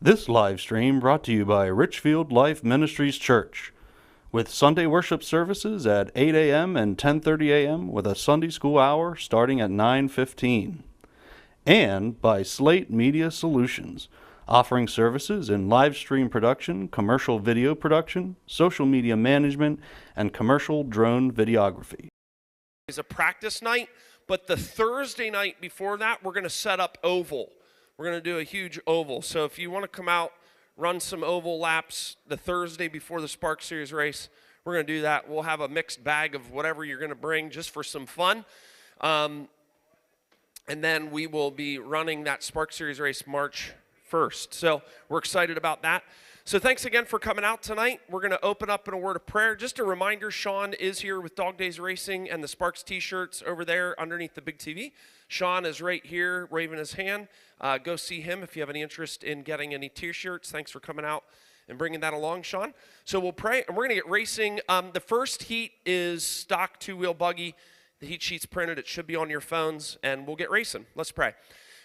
This live stream brought to you by Richfield Life Ministries Church, with Sunday worship services at 8 a.m. and 10:30 a.m. with a Sunday school hour starting at 9:15. And by Slate Media Solutions, offering services in live stream production, commercial video production, social media management, and commercial drone videography. It's a practice night, but the Thursday night before that, we're going to set up oval. We're going to do a huge oval. So if you want to come out, run some oval laps the Thursday before the S.PA.R.C Series race, we're going to do that. We'll have a mixed bag of whatever you're going to bring just for some fun. And then we will be running that S.PA.R.C Series race March 1st. So we're excited about that. So thanks again for coming out tonight. We're going to open up in a word of prayer. Just a reminder, Sean is here with Dog Days Racing and the S.PA.R.C t-shirts over there underneath the big TV. Sean is right here waving his hand. Go see him if you have any interest in getting any t-shirts. Thanks for coming out and bringing that along, Sean. So we'll pray, and we're going to get racing. The first heat is stock two-wheel buggy. The heat sheet's printed. It should be on your phones, and we'll get racing. Let's pray.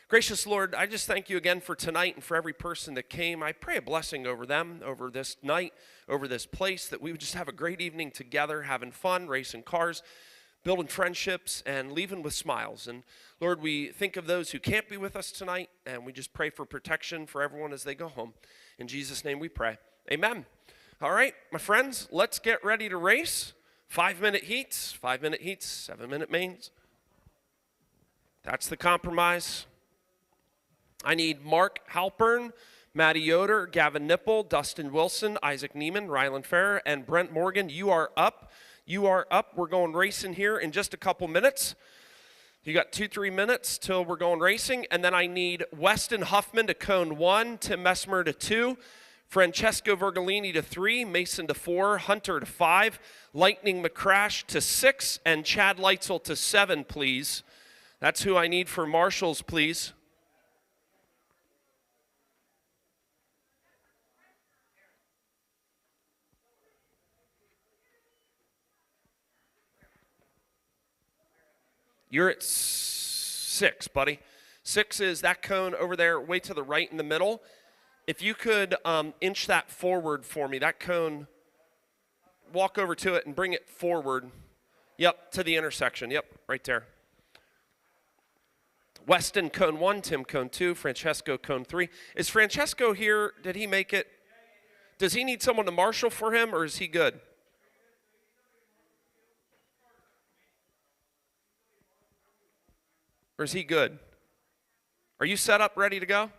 Gracious Lord, I just thank you again for tonight and for every person that came. I pray a blessing over them, over this night, over this place, that we would just have a great evening together, having fun, racing cars, building friendships, and leaving with smiles. And Lord, we think of those who can't be with us tonight, and we just pray for protection for everyone as they go home. In Jesus' name we pray. Amen. All right, my friends, let's get ready to race. 5-minute heats, 7-minute mains. That's the compromise. I need Mark Halpern, Matty Yoder, Gavin Nipple, Dustin Wilson, Isaac Neiman, Rylan Ferrer, and Brent Morgan. You are up. You are up. We're going racing here in just a couple minutes. You got 2-3 minutes till we're going racing. And then I need Weston Huffman to cone 1, Tim Messmer to 2, Francesco Vergolini to 3, Mason to 4, Hunter to 5, Lightning McCrash to 6, and Chad Leitzel to 7, please. That's who I need for marshals, please. You're at 6, buddy. 6 is that cone over there, way to the right in the middle. If you could inch that forward for me, that cone, walk over to it and bring it forward. Yep, to the intersection. Yep, right there. Weston, cone 1, Tim, cone 2, Francesco, cone 3. Is Francesco here? Did he make it? Does he need someone to marshal for him, or is he good? Or is he good? Are you set up, ready to go?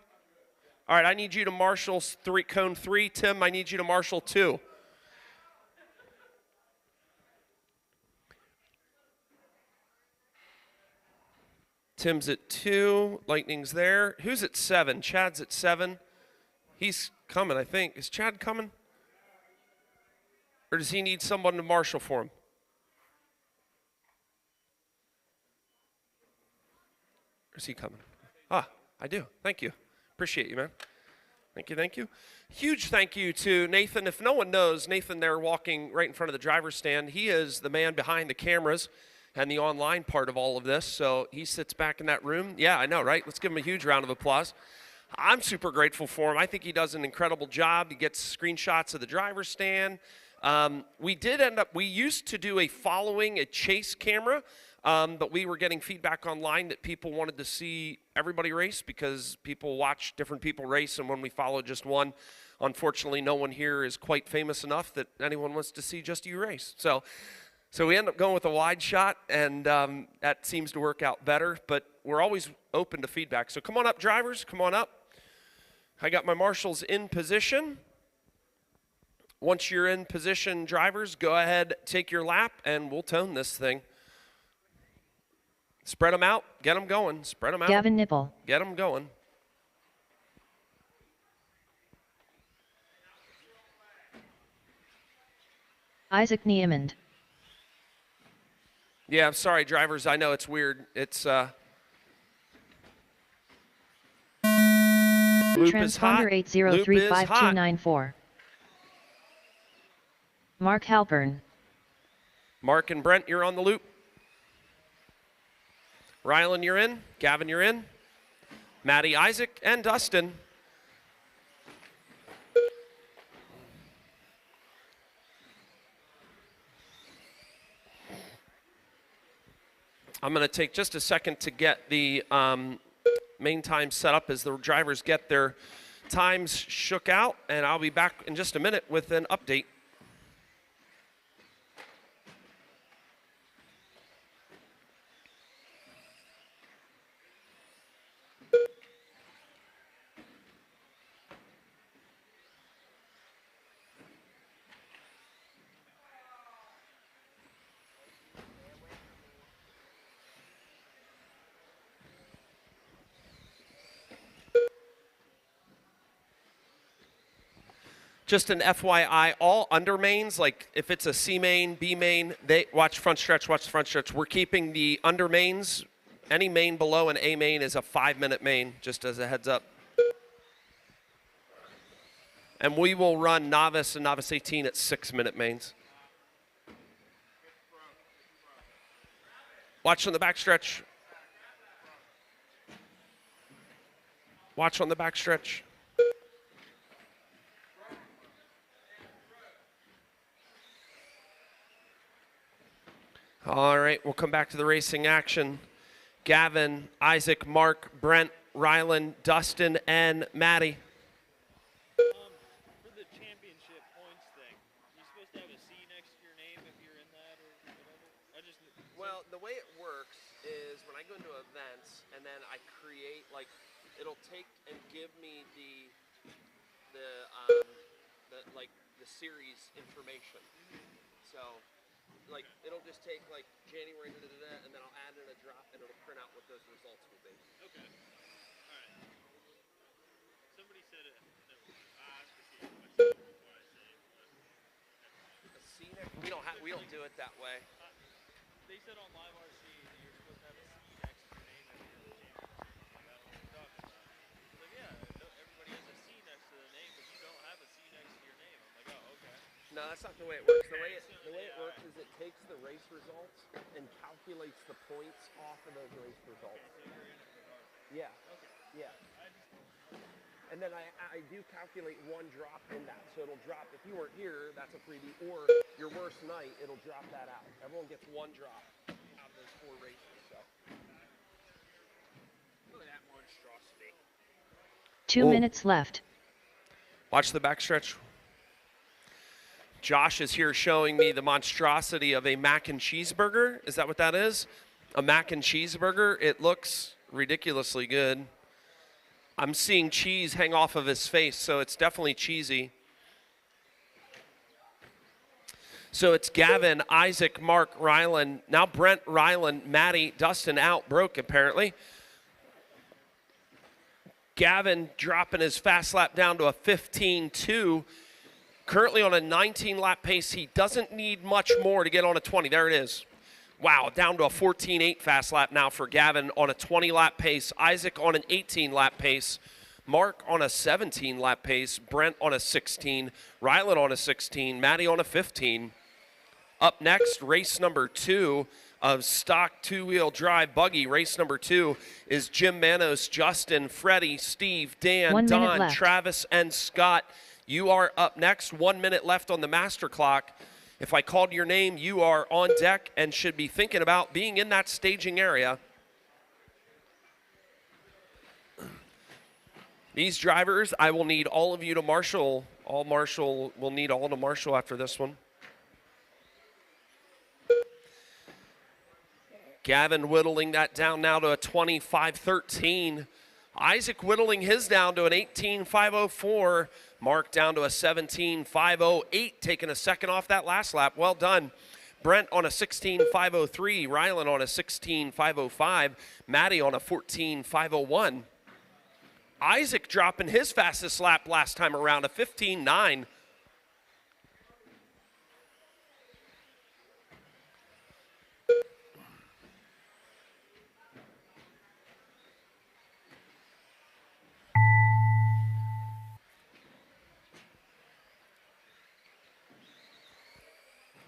All right, I need you to marshal cone 3. Tim, I need you to marshal 2. Tim's at 2. Lightning's there. Who's at 7? Chad's at 7. He's coming, I think. Is Chad coming? Or does he need someone to marshal for him? Or is he coming? Ah, I do. Thank you. Appreciate you, man. Thank you, thank you. Huge thank you to Nathan. If no one knows, Nathan there walking right in front of the driver's stand, he is the man behind the cameras and the online part of all of this. So he sits back in that room. Yeah, I know, right? Let's give him a huge round of applause. I'm super grateful for him. I think he does an incredible job. He gets screenshots of the driver's stand. We used to do a chase camera, but we were getting feedback online that people wanted to see everybody race because people watch different people race, and when we follow just one, unfortunately no one here is quite famous enough that anyone wants to see just you race. So we end up going with a wide shot, and that seems to work out better, but we're always open to feedback. So come on up, drivers, come on up. I got my marshals in position. Once you're in position, drivers, go ahead, take your lap, and we'll tone this thing. Spread them out. Get them going. Spread them out. Gavin Nipple. Get them going. Isaac Niemand. Yeah, I'm sorry, drivers. I know it's weird. It's loop is hot. Transponder 8035294. Mark Halpern. Mark and Brent, you're on the loop. Rylan, you're in. Gavin, you're in. Maddie, Isaac, and Dustin. I'm going to take just a second to get the main time set up as the drivers get their times shook out, and I'll be back in just a minute with an update. Just an FYI, all under mains, like if it's a C main, B main, they watch front stretch, watch the front stretch. We're keeping the under mains. Any main below an A main is a 5-minute main, just as a heads up. And we will run Novice and Novice 18 at 6-minute mains. Watch on the backstretch. Watch on the backstretch. All right, we'll come back to the racing action. Gavin, Isaac, Mark, Brent, Rylan, Dustin, and Maddie. For the championship points thing, you're supposed to have a C next to your name if you're in that or whatever? Well, the way it works is when I go into events and then I create, like, it'll take and give me the series information. So, like, it'll just take, like, January, and then I'll add in a drop, and it'll print out what those results will be. Okay. All right. Somebody said it. No, I asked to see it myself before I say it. A scenic? We don't do it that way. They said on Live RC that you're supposed to have a C next to your name if you're in the championship. Like, I don't know what you're talking about. Like, yeah, everybody has a C next to their name, but you don't have a C next to your name. I'm like, oh, okay. No, that's not the way it works. The way it works is it takes the race results and calculates the points off of those race results. Yeah. Okay. Yeah. And then I do calculate one drop in that. So it'll drop, if you weren't here, that's a freebie, or your worst night, it'll drop that out. Everyone gets one drop out of those 4 races. So. Look at that monstrosity. 2 minutes left. Watch the backstretch. Josh is here showing me the monstrosity of a mac and cheeseburger. Is that what that is? A mac and cheeseburger. It looks ridiculously good. I'm seeing cheese hang off of his face, so it's definitely cheesy. So it's Gavin, Isaac, Mark, Rylan. Now Brent, Rylan, Maddie, Dustin out, broke apparently. Gavin dropping his fast lap down to a 15.2. Currently on a 19-lap pace. He doesn't need much more to get on a 20. There it is. Wow, down to a 14.8 fast lap now for Gavin on a 20-lap pace. Isaac on an 18-lap pace. Mark on a 17-lap pace. Brent on a 16. Rylan on a 16. Maddie on a 15. Up next, race number 2 of stock 2-wheel drive buggy. Race number 2 is Jim Manos, Justin, Freddie, Steve, Dan, Don, Travis, and Scott. You are up next. 1 minute left on the master clock. If I called your name, you are on deck and should be thinking about being in that staging area. These drivers, I will need all of you to marshal. We'll need all to marshal after this one. Gavin whittling that down now to a 25.13. Isaac whittling his down to an 18.504. Mark down to a 17.508, taking a second off that last lap. Well done. Brent on a 16.503. Rylan on a 16.505. Maddie on a 14.501. Isaac dropping his fastest lap last time around, a 15.9.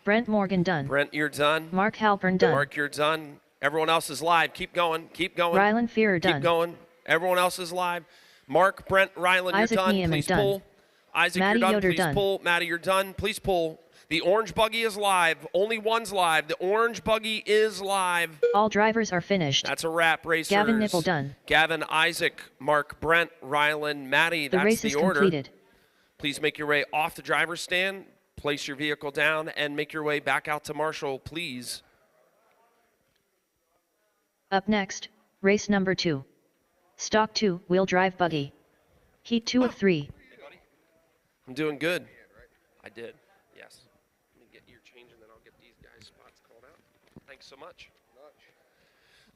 Brent Morgan done. Brent, you're done. Mark Halpern done. Mark, you're done. Everyone else is live. Keep going. Keep going. Rylan Fear done. Keep going. Everyone else is live. Mark, Brent, Rylan, Isaac you're done. Niemann Please done. pull. Isaac, Maddie you're done. Yoder Please done. pull. Maddie, you're done. Please pull. The orange buggy is live. Only one's live. The orange buggy is live. All drivers are finished. That's a wrap, racers. Gavin Nipple done. Gavin, Isaac, Mark, Brent, Rylan, Maddie. The That's race the is order. completed. Please make your way off the driver's stand, place your vehicle down, and make your way back out to Marshall, please. Up next, race number 2. Stock 2 wheel drive buggy. Heat 2 of 3. Hey, buddy. I'm doing good. I did, yes. Let me get your change and then I'll get these guys' spots called out. Thanks so much.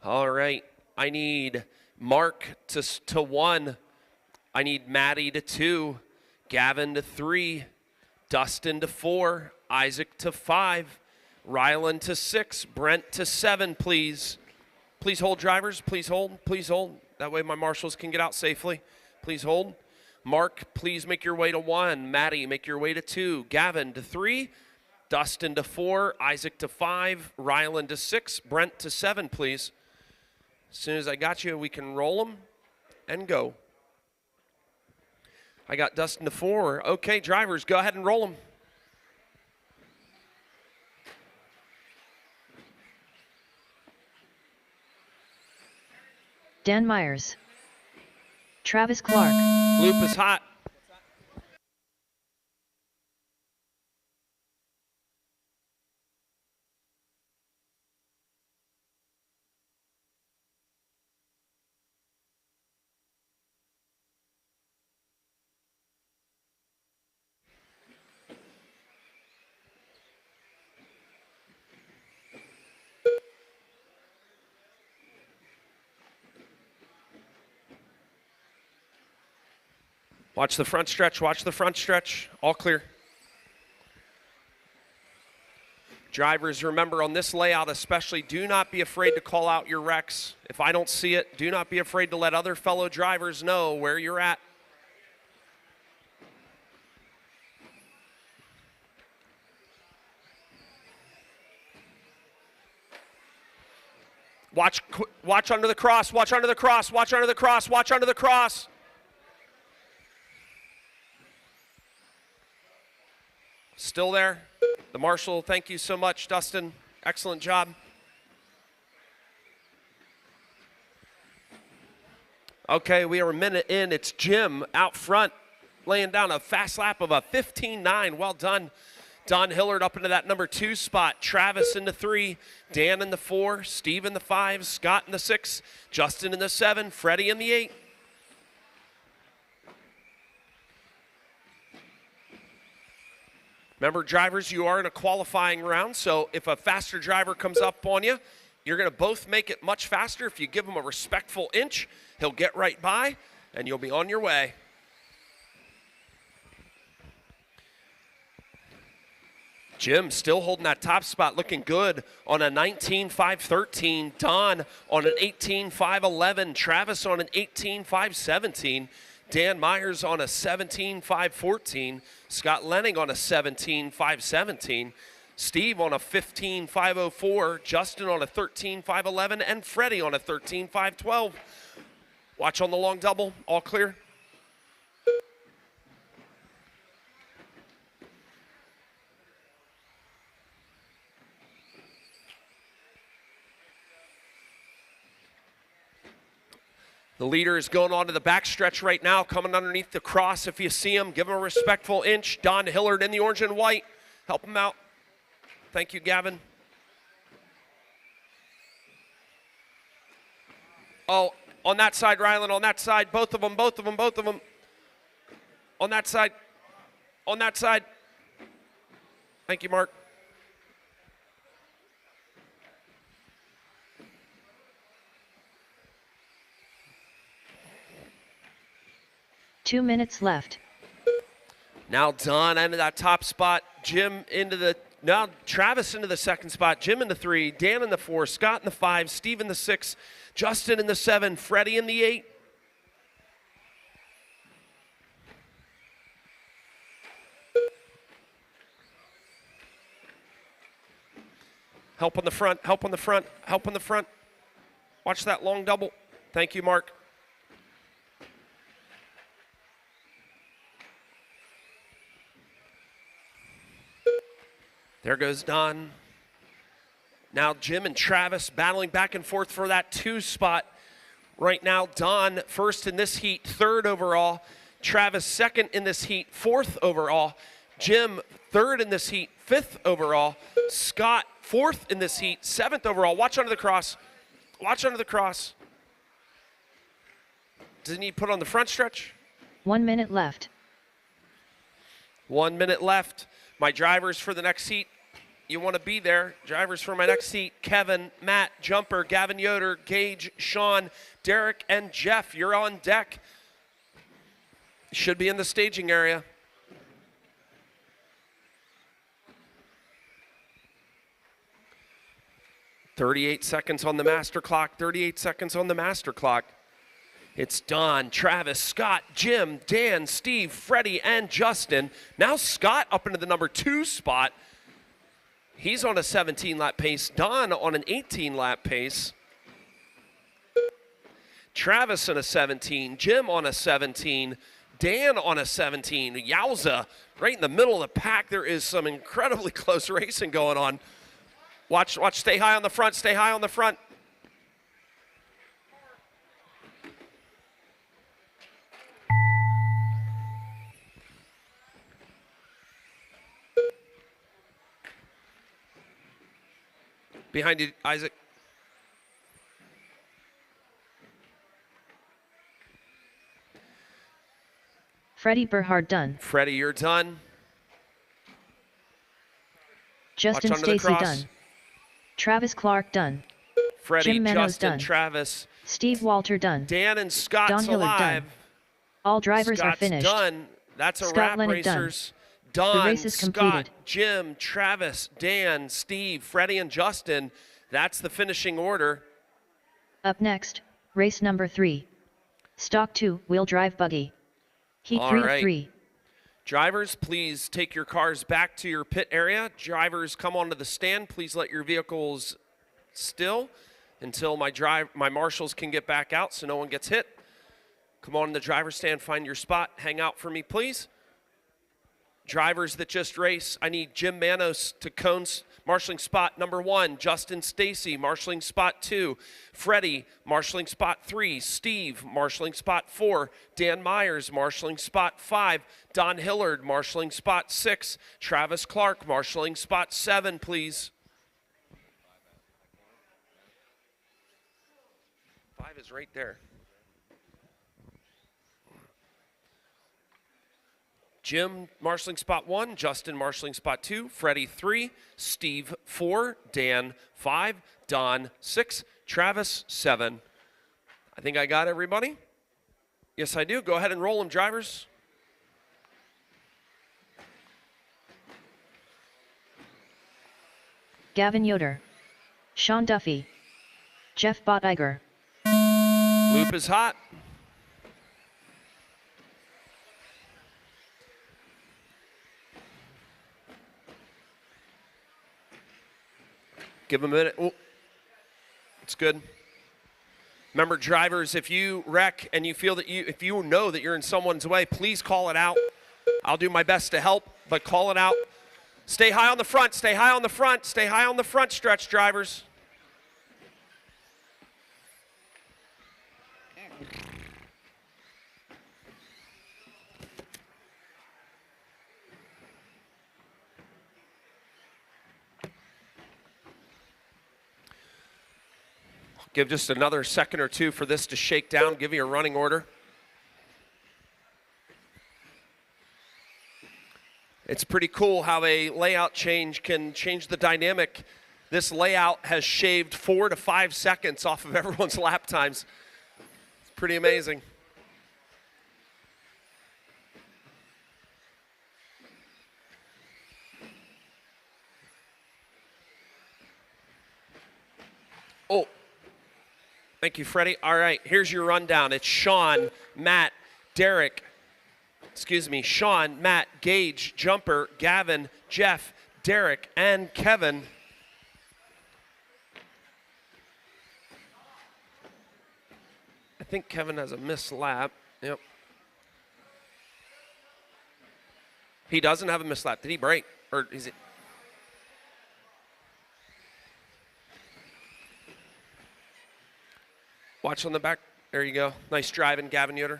All right, I need Mark to 1. I need Maddie to 2. Gavin to 3. Dustin to 4. Isaac to 5. Rylan to 6. Brent to 7, please. Please hold, drivers. Please hold. Please hold. That way my marshals can get out safely. Please hold. Mark, please make your way to 1. Maddie, make your way to 2. Gavin to 3. Dustin to 4. Isaac to 5. Rylan to 6. Brent to 7, please. As soon as I got you, we can roll them and go. I got Dustin to 4. Okay, drivers, go ahead and roll them. Dan Myers. Travis Clark. Loop is hot. Watch the front stretch, watch the front stretch. All clear. Drivers, remember on this layout especially, do not be afraid to call out your wrecks. If I don't see it, do not be afraid to let other fellow drivers know where you're at. Watch under the cross, watch under the cross, watch under the cross, watch under the cross. Still there. The marshal, thank you so much, Dustin. Excellent job. Okay, we are a minute in. It's Jim out front, laying down a fast lap of a 15.9. Well done. Don Hillard up into that number 2 spot. Travis in the 3. Dan in the 4. Steve in the 5. Scott in the 6. Justin in the 7. Freddie in the 8. Remember, drivers, you are in a qualifying round, so if a faster driver comes up on you, you're going to both make it much faster. If you give him a respectful inch, he'll get right by, and you'll be on your way. Jim still holding that top spot, looking good on a 19.513. Don on an 18.511. Travis on an 18.517. Dan Myers on a 17.514. Scott Lenning on a 17.517. Steve on a 15.504. Justin on a 13.511. And Freddie on a 13.512. Watch on the long double. All clear. The leader is going on to the back stretch right now, coming underneath the cross. If you see him, give him a respectful inch. Don Hillard in the orange and white. Help him out. Thank you, Gavin. Oh, on that side, Rylan, on that side. Both of them, both of them, both of them. On that side. On that side. Thank you, Mark. Two minutes left. Now Don into that top spot. Jim into the, now Travis into the second spot. Jim in the 3, Dan in the 4, Scott in the 5, Steve in the 6, Justin in the 7, Freddie in the 8. Help on the front, help on the front, help on the front. Watch that long double. Thank you, Mark. There goes Don. Now Jim and Travis battling back and forth for that 2 spot. Right now, Don first in this heat, 3rd overall. Travis 2nd in this heat, 4th overall. Jim 3rd in this heat, 5th overall. Scott 4th in this heat, 7th overall. Watch under the cross. Watch under the cross. Does he need put on the front stretch? 1 minute left. 1 minute left. My drivers for the next heat. You want to be there. Drivers for my next heat. Kevin, Matt, Jumper, Gavin Yoder, Gage, Sean, Derek, and Jeff. You're on deck. Should be in the staging area. "38 seconds on the master clock. 38 seconds on the master clock. It's Don, Travis, Scott, Jim, Dan, Steve, Freddie, and Justin. Now Scott up into the number 2 spot. He's on a 17-lap pace. Don on an 18-lap pace. Travis on a 17. Jim on a 17. Dan on a 17. Yowza, right in the middle of the pack. There is some incredibly close racing going on. Watch, stay high on the front, stay high on the front. Behind you, Isaac. Freddie Berhard done. Freddie, you're done. Justin Watch under the Stacy cross. done. Travis Clark done. Freddie, Jim Menos Justin, done. Travis. Steve Walter done. Dan and Scott's Don Hillard alive. done. All drivers Scott's are finished. done. That's a Scott wrap, Leonard done. racers. Don, The race is Scott, completed. Jim, Travis, Dan, Steve, Freddie, and Justin. That's the finishing order. Up next, race number 3. Stock 2, wheel drive buggy. Heat All 3 right. of 3. Drivers, please take your cars back to your pit area. Drivers, come onto the stand. Please let your vehicles still until my marshals can get back out so no one gets hit. Come on in the driver's stand, find your spot. Hang out for me, please. Drivers that just race, I need Jim Manos to cones, marshalling spot number 1. Justin Stacy, marshalling spot 2. Freddie, marshalling spot 3. Steve, marshalling spot 4. Dan Myers, marshalling spot 5. Don Hillard, marshalling spot 6. Travis Clark, marshalling spot 7, please. 5 is right there. Jim marshalling spot 1, Justin marshalling spot 2, Freddie 3, Steve 4, Dan 5, Don 6, Travis 7. I think I got everybody. Yes, I do. Go ahead and roll them, drivers. Gavin Yoder. Sean Duffy. Jeff Bottiger. Loop is hot. Give him a minute. Oh, it's good. Remember, drivers, if you wreck and you feel that if you know that you're in someone's way, please call it out. I'll do my best to help, but call it out. Stay high on the front, stay high on the front, stay high on the front stretch, drivers. Give just another second or two for this to shake down, give you a running order. It's pretty cool how a layout change can change the dynamic. This layout has shaved 4 to 5 seconds off of everyone's lap times. It's pretty amazing. Oh. Thank you, Freddie. All right, here's your rundown. It's Sean, Matt, Derek, Sean, Matt, Gage, Jumper, Gavin, Jeff, Derek, and Kevin. I think Kevin has a missed lap. Yep. He doesn't have a missed lap. Did he break? Or is it? Watch on the back. There you go. Nice driving, Gavin Yoder.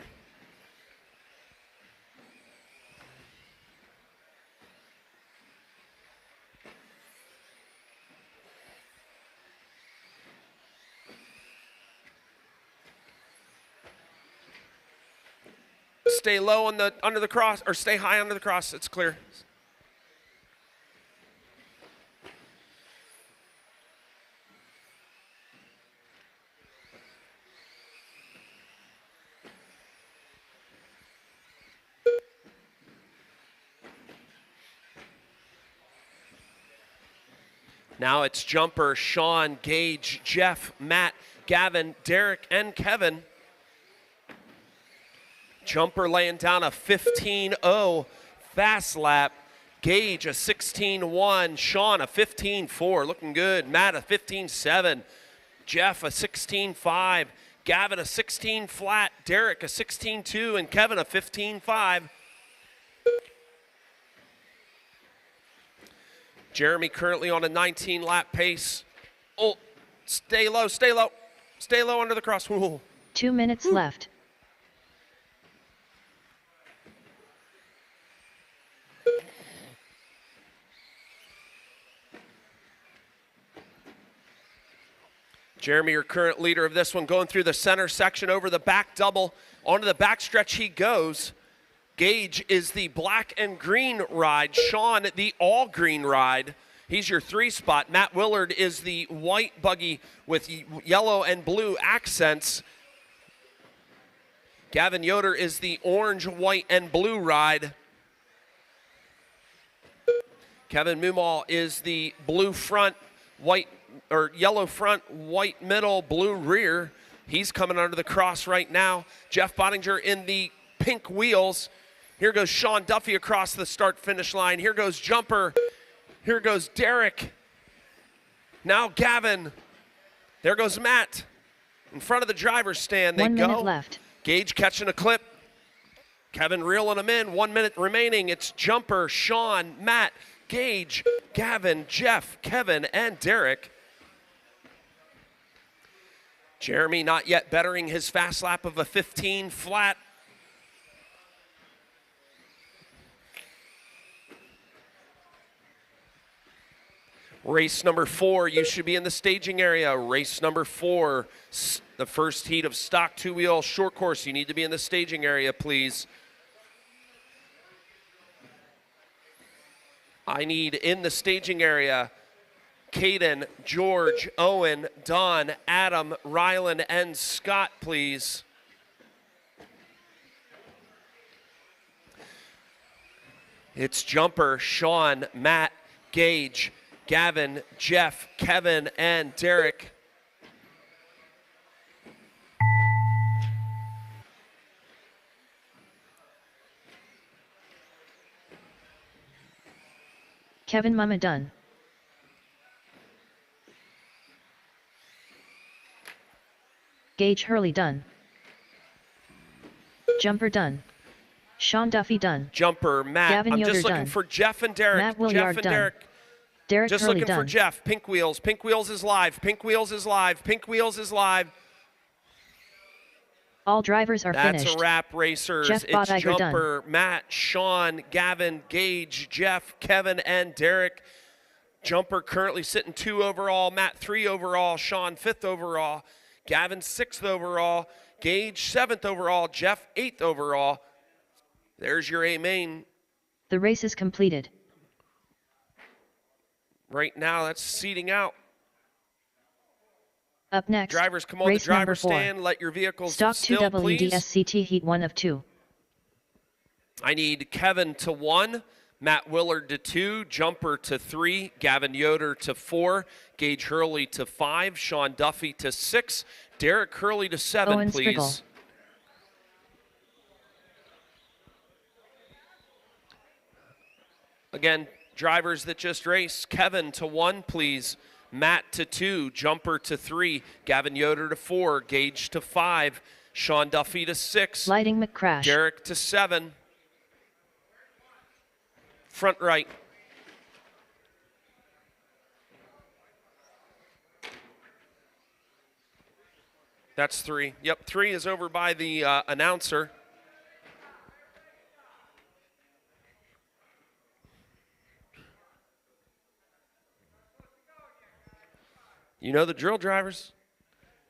Stay low on the under the cross, or stay high under the cross. It's clear. Now it's jumper, Sean, Gage, Jeff, Matt, Gavin, Derek, and Kevin. Jumper laying down a 15.0 fast lap. Gage a 16.1. Sean a 15.4. Looking good. Matt a 15.7. Jeff a 16.5. Gavin a 16 flat. Derek a 16.2. And Kevin a 15.5. Jeremy currently on a 19 lap pace. Oh, stay low, stay low. Stay low under the cross. Ooh. 2 minutes left. Jeremy, your current leader of this one, going through the center section over the back double. Onto the back stretch he goes. Gage is the black and green ride. Sean, the all green ride. He's your 3 spot. Matt Willard is the white buggy with yellow and blue accents. Gavin Yoder is the orange, white, and blue ride. Kevin Mumal is the blue front, white or yellow front, white middle, blue rear. He's coming under the cross right now. Jeff Bottinger in the pink wheels. Here goes Sean Duffy across the start-finish line. Here goes Jumper. Here goes Derek. Now Gavin. There goes Matt. In front of the driver's stand they 1 go. minute left. Gage catching a clip. Kevin reeling him in. 1 minute remaining. It's Jumper, Sean, Matt, Gage, Gavin, Jeff, Kevin, and Derek. Jeremy not yet bettering his fast lap of a 15 flat. Race number 4, you should be in the staging area. Race number 4, the first heat of stock 2-wheel short course. You need to be in the staging area, please. I need in the staging area Caden, George, Owen, Don, Adam, Rylan, and Scott, please. It's Jumper, Sean, Matt, Gage, Gavin, Jeff, Kevin, and Derek. Kevin Mama done. Gage Hurley done. Jumper done. Sean Duffy done. Jumper, Matt. Gavin I'm Yoder just looking done. for Jeff and Derek. Matt Williard Jeff and done. Derek. Derek Just Hurley looking for done. Jeff. Pink Wheels. Pink Wheels is live. Pink Wheels is live. Pink Wheels is live. All drivers are That's finished. a wrap, racers. Jeff It's Bottiger Jumper, Matt, Sean, Gavin, Gage, Jeff, Kevin, and Derek. Jumper currently sitting 2 overall. Matt 3 overall. Sean 5th overall. Gavin 6th overall. Gage 7th overall. Jeff 8th overall. There's your A main. The race is completed. Right now, that's seating out. Up next, Drivers, come on race the driver number 4. stand. Let your vehicles Stock 2 still, please. WDSCT Heat 1 of 2. I need Kevin to 1, Matt Willard to 2, Jumper to 3, Gavin Yoder to 4, Gage Hurley to 5, Sean Duffy to 6, Derek Hurley to 7, Owen please. Spriggle. Again, drivers that just raced, Kevin to 1, please. Matt to 2, Jumper to 3, Gavin Yoder to 4, Gage to 5, Sean Duffy to 6, Lighting McCrash. Derek to 7. Front right. That's 3. Yep, 3 is over by the announcer. You know the drill, drivers.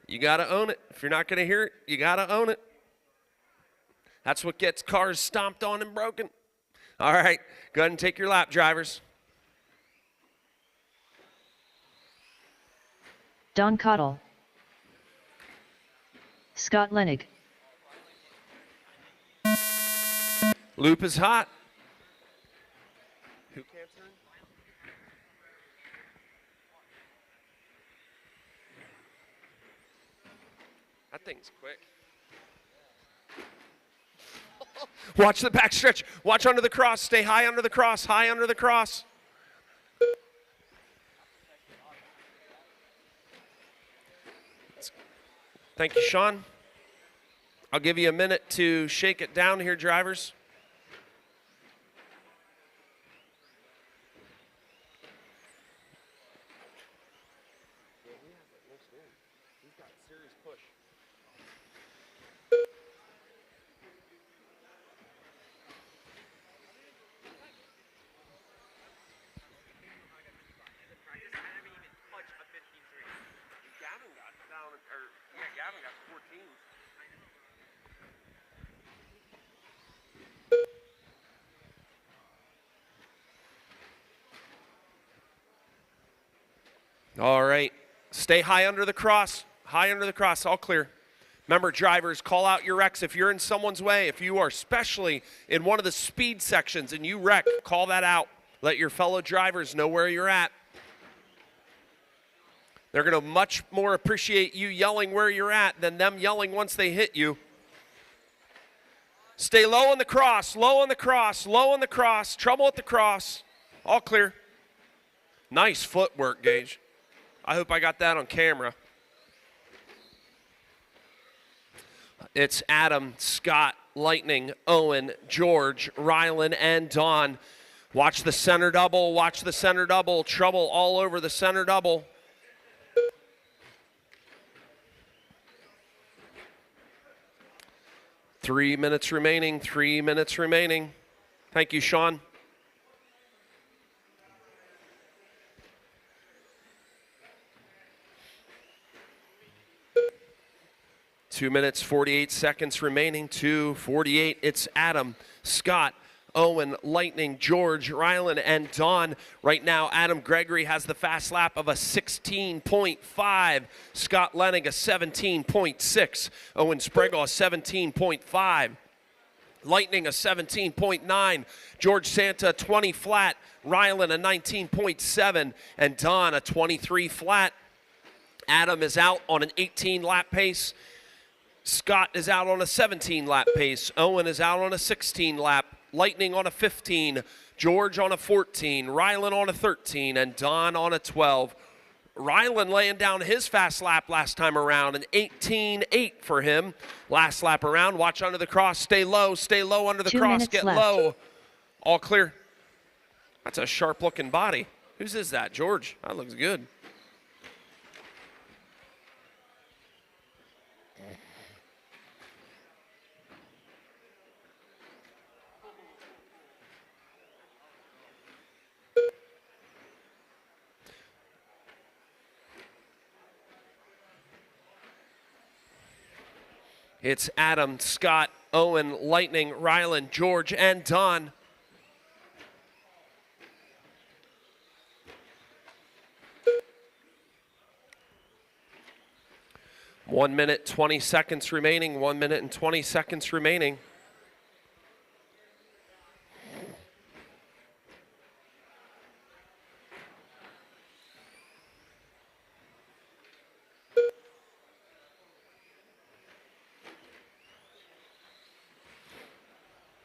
You got to own it. If you're not going to hear it, you got to own it. That's what gets cars stomped on and broken. All right, go ahead and take your lap, drivers. Don Cottle. Scott Lenig. Loop is hot. Who can't turn? That thing's quick. Watch the back stretch. Watch under the cross. Stay high under the cross. High under the cross. Thank you, Sean. I'll give you a minute to shake it down here, drivers. Gavin got 14. All right. Stay high under the cross. High under the cross. All clear. Remember, drivers, call out your wrecks. If you're in someone's way, if you are especially in one of the speed sections and you wreck, call that out. Let your fellow drivers know where you're at. They're going to much more appreciate you yelling where you're at than them yelling once they hit you. Stay low on the cross, low on the cross, low on the cross, trouble at the cross. All clear. Nice footwork, Gage. I hope I got that on camera. It's Adam, Scott, Lightning, Owen, George, Rylan, and Don. Watch the center double, watch the center double. Trouble all over the center double. Three minutes remaining, 3 minutes remaining. Thank you, Sean. Two minutes, 48 seconds remaining. 2:48. It's Adam, Scott, Owen, Lightning, George, Rylan, and Don. Right now, Adam Gregory has the fast lap of a 16.5. Scott Lennig, a 17.6. Owen Spriggle, a 17.5. Lightning, a 17.9. George Santa, 20 flat. Rylan, a 19.7. And Don, a 23 flat. Adam is out on an 18 lap pace. Scott is out on a 17 lap pace. Owen is out on a 16 lap. Lightning on a 15, George on a 14, Rylan on a 13, and Don on a 12. Rylan laying down his fast lap last time around, an 18.8 for him. Last lap around, watch under the cross, stay low under the 2 cross, minutes get left. low. All clear. That's a sharp looking body. Whose is that, George? That looks good. It's Adam, Scott, Owen, Lightning, Rylan, George, and Don. One minute, 20 seconds remaining. 1 minute and 20 seconds remaining.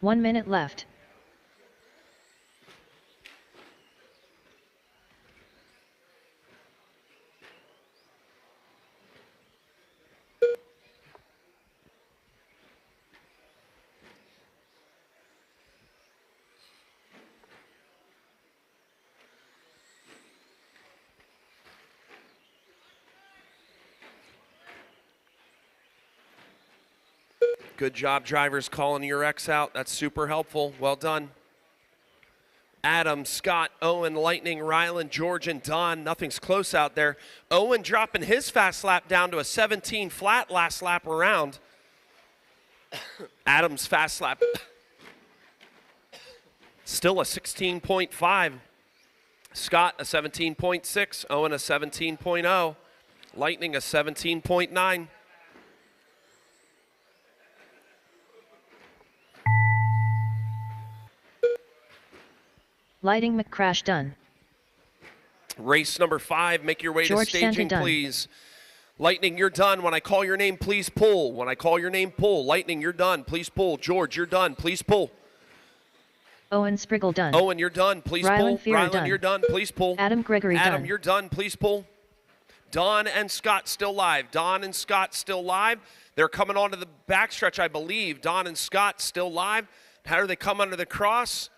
One minute left. Good job, drivers, calling your X out. That's super helpful. Well done. Adam, Scott, Owen, Lightning, Ryland, George, and Don. Nothing's close out there. Owen dropping his fast lap down to a 17 flat last lap around. Adam's fast lap still a 16.5. Scott a 17.6. Owen a 17.0. Lightning a 17.9. Lighting McCrash done. Race number 5, make your way George to staging, Santa please. Lightning, you're done. When I call your name, please pull. When I call your name, pull. Lightning, you're done. Please pull. George, you're done. Please pull. Owen Spriggle done. Owen, you're done. Please Ryland pull. Fearer Ryland, done. you're done. Please pull. Adam Gregory Adam, done. you're done. Please pull. Don and Scott still live. Don and Scott still live. They're coming onto the backstretch, I believe. Don and Scott still live. How do they come under the cross?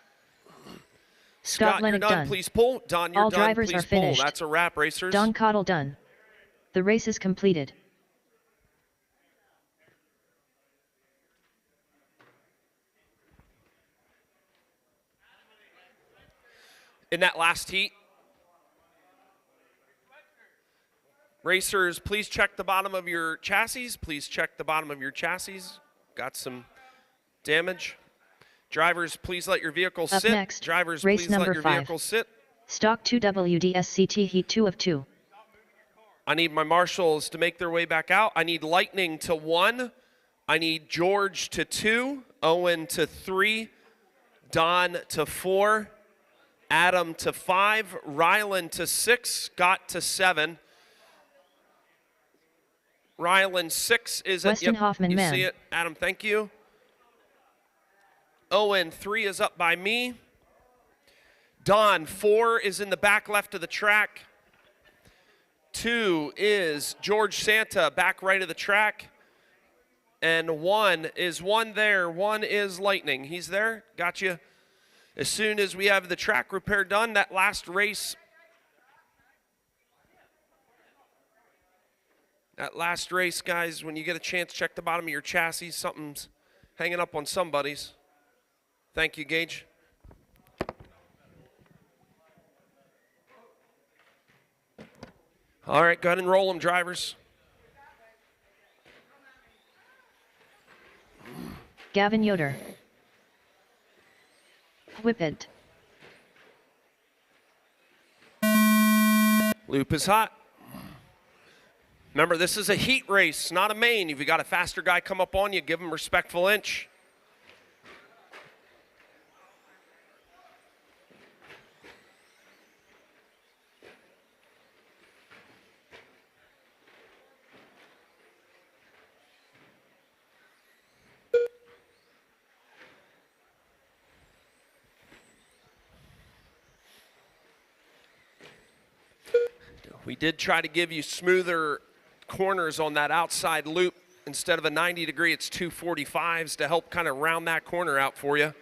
Scott you're Lennox done. done. Please pull. Don, you're All done. drivers Please are finished. pull. That's a wrap, racers. Don Cottle done. The race is completed. In that last heat, racers, please check the bottom of your chassis. Please check the bottom of your chassis. Got some damage. Drivers, please let your vehicles Up sit. next, Drivers, race please let number your 5. vehicles sit. Stock 2 WDSCT Heat 2 of 2. I need my marshals to make their way back out. I need Lightning to 1. I need George to 2. Owen to 3. Don to 4. Adam to 5. Ryland to 6. Scott to 7. Ryland 6 is at, Weston Hoffman you man. see it. Adam, thank you. Owen 3 is up by me. Don 4 is in the back left of the track. 2 is George Santa, back right of the track. And 1 is there. 1 is Lightning. He's there. Gotcha. As soon as we have the track repair done, that last race, guys, when you get a chance, check the bottom of your chassis. Something's hanging up on somebody's. Thank you, Gage. All right, go ahead and roll them, drivers. Gavin Yoder. Whippet. Loop is hot. Remember, this is a heat race, not a main. If you got a faster guy come up on you, give him a respectful inch. We did try to give you smoother corners on that outside loop. Instead of a 90 degree, it's 245s to help kind of round that corner out for you.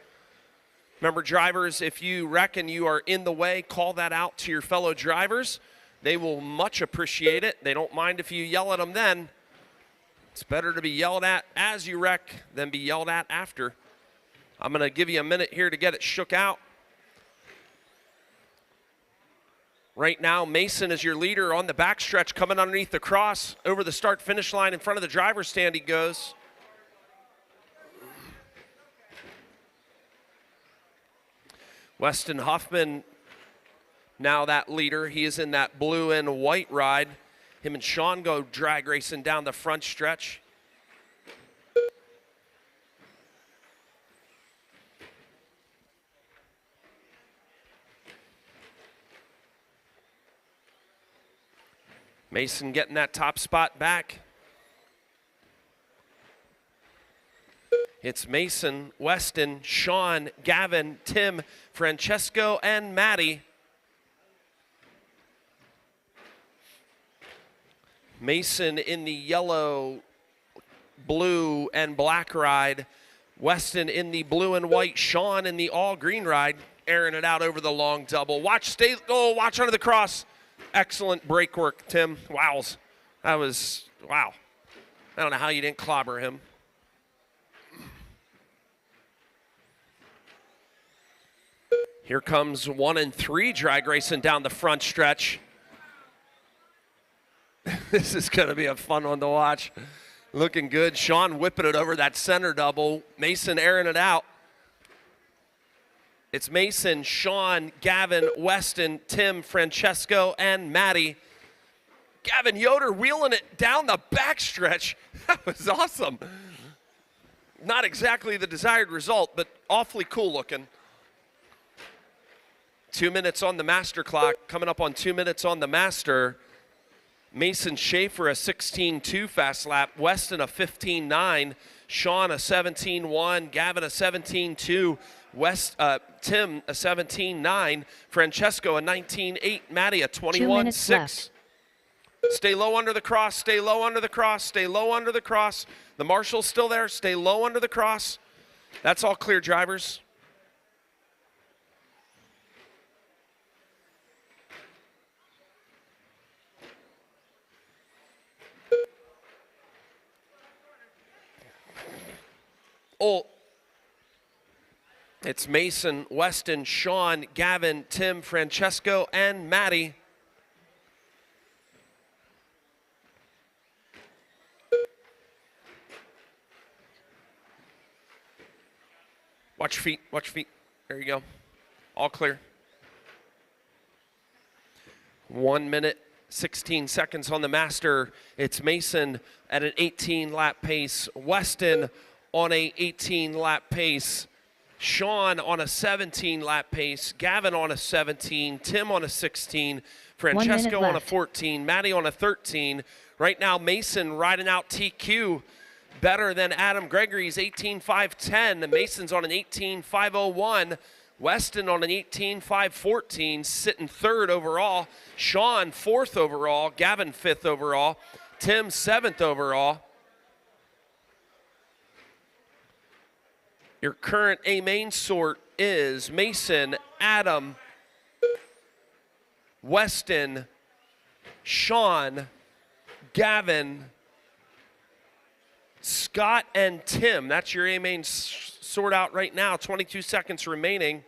Remember, drivers, if you reckon you are in the way, call that out to your fellow drivers. They will much appreciate it. They don't mind if you yell at them then. It's better to be yelled at as you wreck than be yelled at after. I'm going to give you a minute here to get it shook out. Right now, Mason is your leader on the backstretch, coming underneath the cross. Over the start-finish line in front of the driver's stand he goes. Weston Huffman, now that leader. He is in that blue and white ride. Him and Sean go drag racing down the front stretch. Mason getting that top spot back. It's Mason, Weston, Sean, Gavin, Tim, Francesco, and Maddie. Mason in the yellow, blue, and black ride. Weston in the blue and white. Sean in the all-green ride, airing it out over the long double. Watch under the cross. Excellent brake work, Tim. Wow. That was, wow. I don't know how you didn't clobber him. Here comes 1 and 3 drag racing down the front stretch. This is going to be a fun one to watch. Looking good. Sean whipping it over that center double. Mason airing it out. It's Mason, Sean, Gavin, Weston, Tim, Francesco, and Maddie. Gavin Yoder wheeling it down the backstretch. That was awesome. Not exactly the desired result, but awfully cool looking. 2 minutes on the master clock, coming up on 2 minutes on the master. Mason Schaefer a 16.2 fast lap, Weston a 15.9, Sean a 17.1, Gavin a 17.2, Tim a 17.9, Francesco a 19.8, Maddie a 21.6. Stay low under the cross, stay low under the cross, stay low under the cross. The marshal's still there, stay low under the cross. That's all clear, drivers. Oh, it's Mason, Weston, Sean, Gavin, Tim, Francesco, and Maddie. Watch your feet, watch your feet. There you go. All clear. 1 minute, 16 seconds on the master. It's Mason at an 18-lap pace. Weston on a 18-lap pace. Sean on a 17-lap pace. Gavin on a 17. Tim on a 16. Francesco on a 14. Maddie on a 13. Right now, Mason riding out TQ better than Adam Gregory's 18.510. Mason's on an 18.501. Weston on an 18.514, sitting third overall. Sean fourth overall. Gavin fifth overall. Tim seventh overall. Your current A main sort is Mason, Adam, Weston, Sean, Gavin, Scott, and Tim. That's your A main sort out right now. 22 seconds remaining.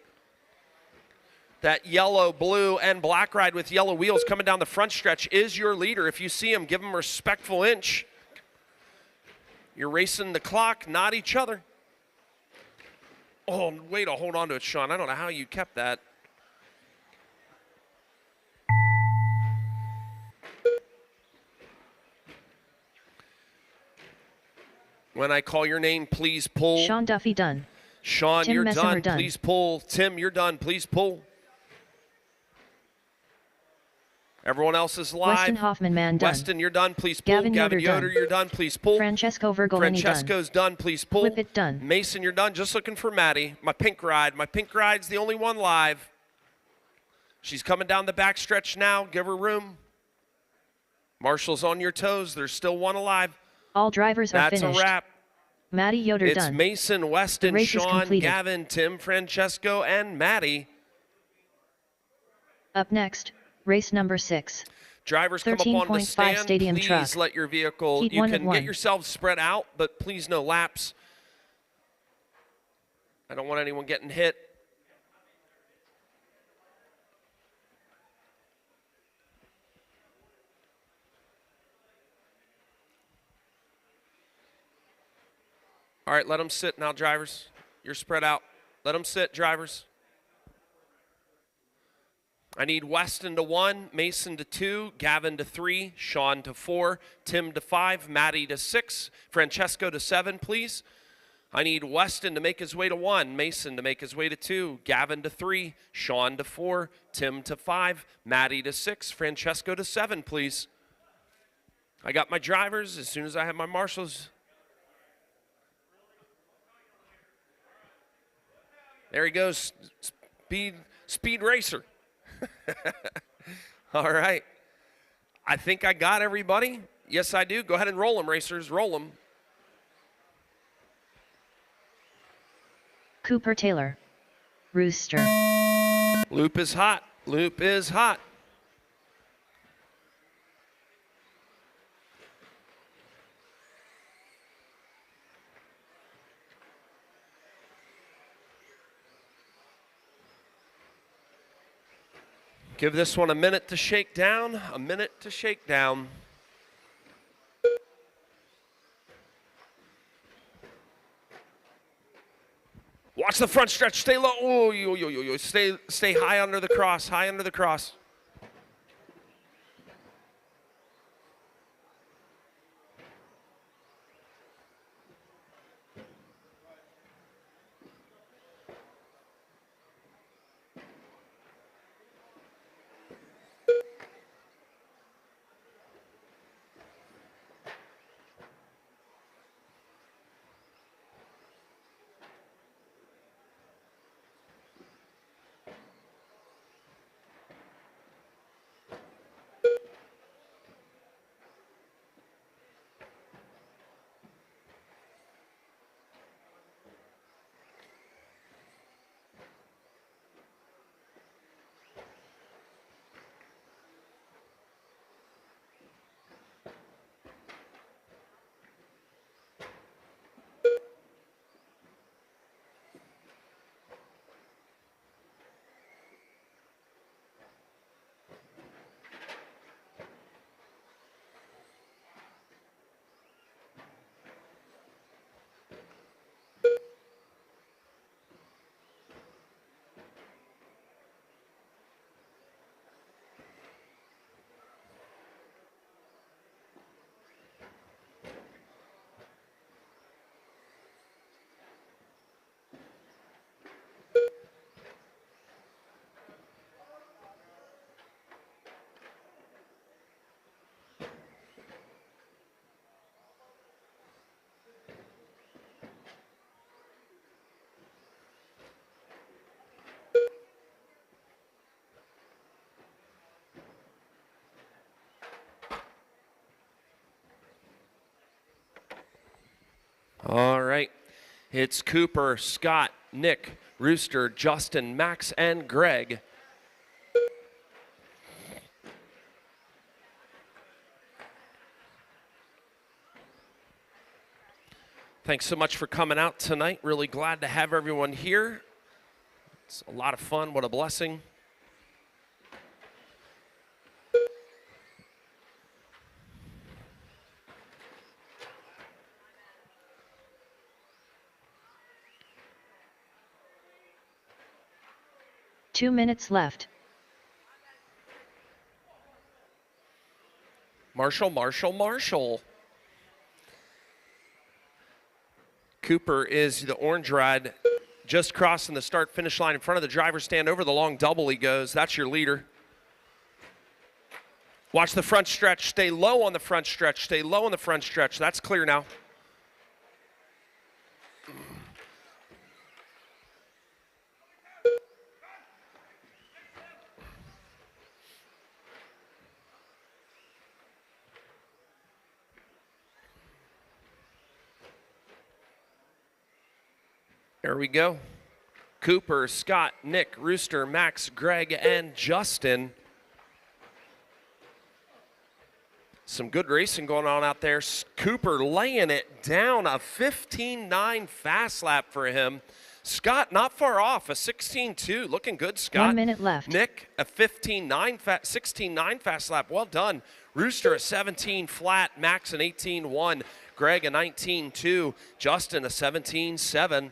That yellow, blue, and black ride with yellow wheels coming down the front stretch is your leader. If you see him, give him a respectful inch. You're racing the clock, not each other. Oh, way to hold on to it, Sean. I don't know how you kept that. When I call your name, please pull. Sean Duffy done. Sean, Tim you're Messimer done. Please pull. Tim, you're done. Please pull. Everyone else is live. Weston Hoffman man done. Weston, you're done. Please pull. Gavin Gavin Yoder Yoder, done. you're done. Please pull. Francesco Virgolini Francesco's done. Please pull. Whip it done. Mason, you're done. Just looking for Maddie. My pink ride. My pink ride's the only one live. She's coming down the back stretch now. Give her room. Marshall's on your toes. There's still one alive. All drivers are That's finished. a wrap. Maddie Yoder It's done. Mason, Weston, The race is Sean, completed. Gavin, Tim, Francesco, and Maddie. Up next, race number 6. Drivers come up on the 13.5 stand. stadium Please truck. let your vehicle, Heat you 1 can of 1. get yourselves spread out, but please no laps. I don't want anyone getting hit. All right, let them sit now, drivers. You're spread out. Let them sit, drivers. I need Weston to 1, Mason to 2, Gavin to 3, Sean to 4, Tim to 5, Maddie to 6, Francesco to 7, please. I need Weston to make his way to 1, Mason to make his way to 2, Gavin to 3, Sean to 4, Tim to 5, Maddie to 6, Francesco to 7, please. I got my drivers as soon as I have my marshals. There he goes, speed racer. All right. I think I got everybody. Yes, I do. Go ahead and roll them, racers. Roll them. Cooper Taylor. Rooster. Loop is hot. Loop is hot. Give this one a minute to shake down, a minute to shake down. Watch the front stretch, stay low. Oh, stay high under the cross, high under the cross. All right, it's Cooper, Scott, Nick, Rooster, Justin, Max, and Greg. Thanks so much for coming out tonight. Really glad to have everyone here. It's a lot of fun. What a blessing. Two minutes left. Marshall, Marshall, Marshall. Cooper is the orange ride, just crossing the start-finish line in front of the driver's stand. Over the long double he goes. That's your leader. Watch the front stretch. Stay low on the front stretch. Stay low on the front stretch. That's clear now. There we go. Cooper, Scott, Nick, Rooster, Max, Greg, and Justin. Some good racing going on out there. Cooper laying it down, a 15.9 fast lap for him. Scott not far off, a 16.2, looking good, Scott. 1 minute left. Nick, a 16.9 fast lap, well done. Rooster, a 17 flat, Max, an 18.1, Greg, a 19.2, Justin, a 17.7.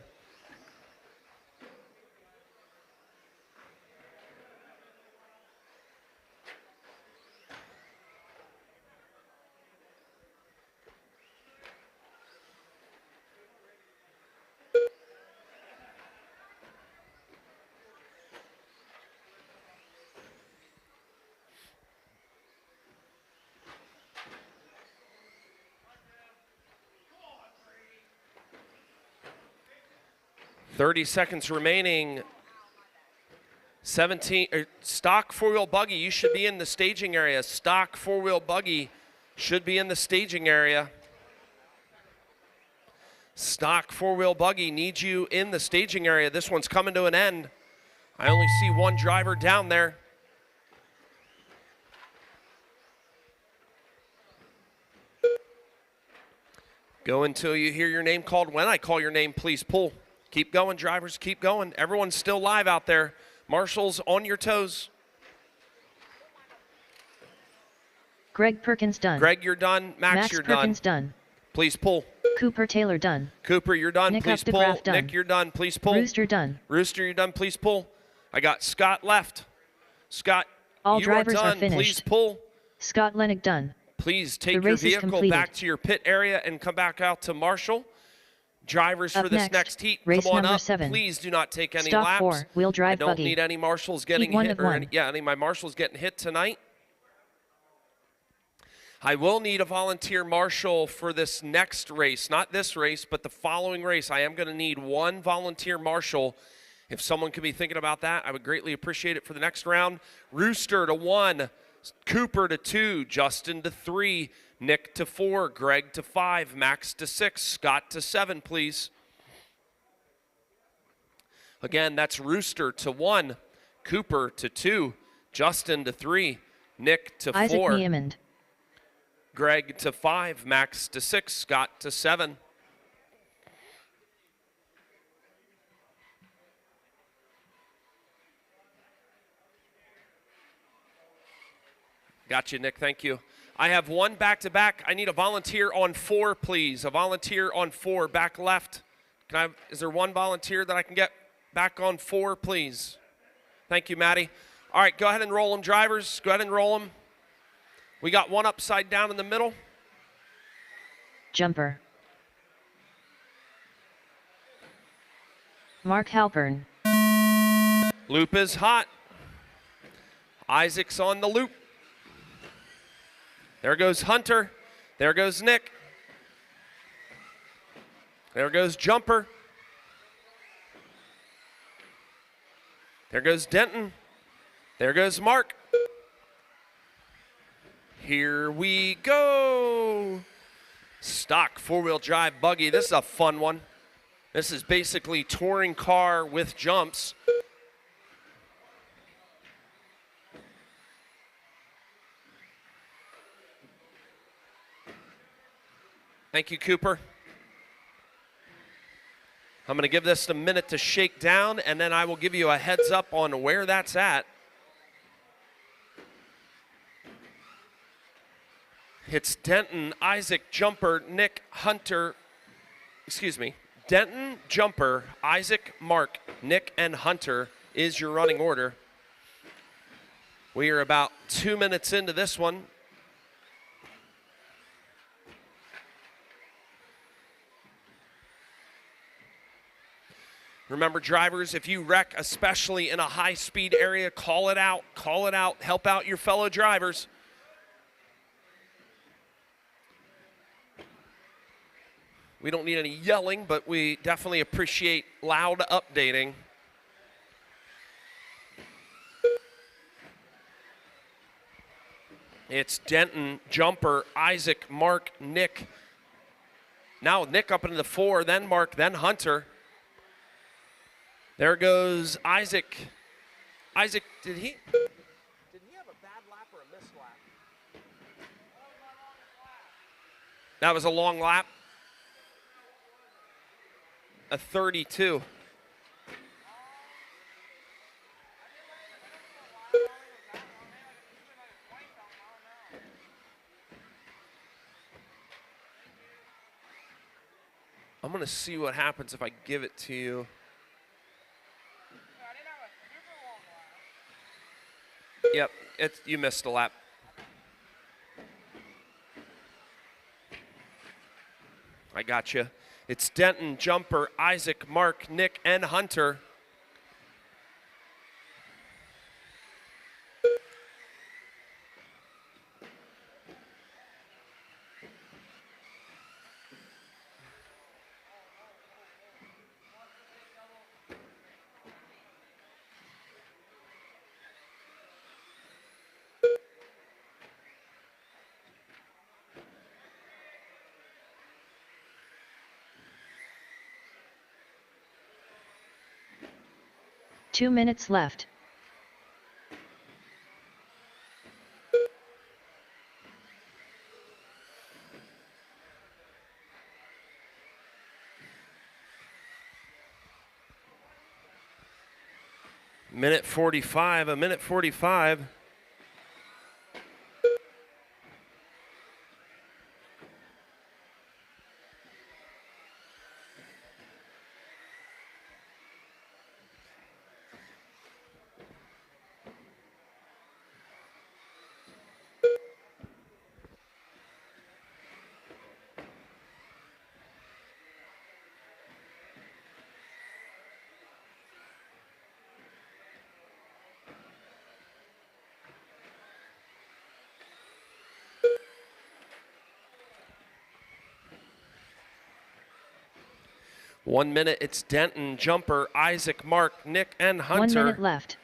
Thirty seconds remaining. 17, stock four-wheel buggy, you should be in the staging area. Stock four-wheel buggy should be in the staging area. Stock four-wheel buggy needs you in the staging area. This one's coming to an end. I only see one driver down there. Go until you hear your name called. When I call your name, please pull. Keep going, drivers, keep going. Everyone's still live out there. Marshals, on your toes. Greg Perkins done. Greg, you're done. Max, you're Perkins done. Please pull. Cooper Taylor done. Cooper, you're done. Nick Please Up de pull. Graaf done. Nick, you're done. Please pull. Rooster done. Rooster, you're done. Please pull. I got Scott left. Scott, All you drivers are are done. finished. Please pull. Scott Lennick done. Please The take your race is vehicle completed. back to your pit area and come back out to Marshall. Drivers Up for this next heat, race come on number up. 7. Please do not take any Stock laps. 4, wheel drive I don't buggy. need any marshals getting Heat 1 hit of or 1. any my marshals getting hit tonight. I will need a volunteer marshal for this next race, not this race, but the following race. I am going to need 1 volunteer marshal. If someone could be thinking about that, I would greatly appreciate it for the next round. Rooster to 1, Cooper to 2, Justin to 3, Nick to 4, Greg to 5, Max to 6, Scott to 7, please. Again, that's Rooster to 1, Cooper to 2, Justin to 3, Nick to 4. Isaac Niemond. Greg to 5, Max to 6, Scott to 7. Got you, Nick. Thank you. I have 1 back-to-back. I need a volunteer on 4, please. A volunteer on 4, back left. Is there 1 volunteer that I can get back on 4, please? Thank you, Maddie. All right, go ahead and roll them, drivers. Go ahead and roll them. We got 1 upside down in the middle. Jumper. Mark Halpern. Loop is hot. Isaac's on the loop. There goes Hunter. There goes Nick. There goes Jumper. There goes Denton. There goes Mark. Here we go. Stock 4-wheel drive buggy. This is a fun one. This is basically touring car with jumps. Thank you, Cooper. I'm going to give this a minute to shake down, and then I will give you a heads up on where that's at. It's Denton, Isaac, Jumper, Nick, Hunter, Denton, Jumper, Isaac, Mark, Nick, and Hunter is your running order. We are about 2 minutes into this one. Remember, drivers, if you wreck, especially in a high-speed area, call it out, help out your fellow drivers. We don't need any yelling, but we definitely appreciate loud updating. It's Denton, Jumper, Isaac, Mark, Nick. Now Nick up into the 4, then Mark, then Hunter. There goes Isaac. Isaac, did he have a bad lap or a missed lap? That was a long lap. A 32. I'm going to see what happens if I give it to you. Yep, you missed a lap. I got you. It's Denton, Jumper, Isaac, Mark, Nick, and Hunter. Two minutes left. Minute 45, a minute 45. 1 minute, it's Denton, Jumper, Isaac, Mark, Nick, and Hunter. 1 minute left.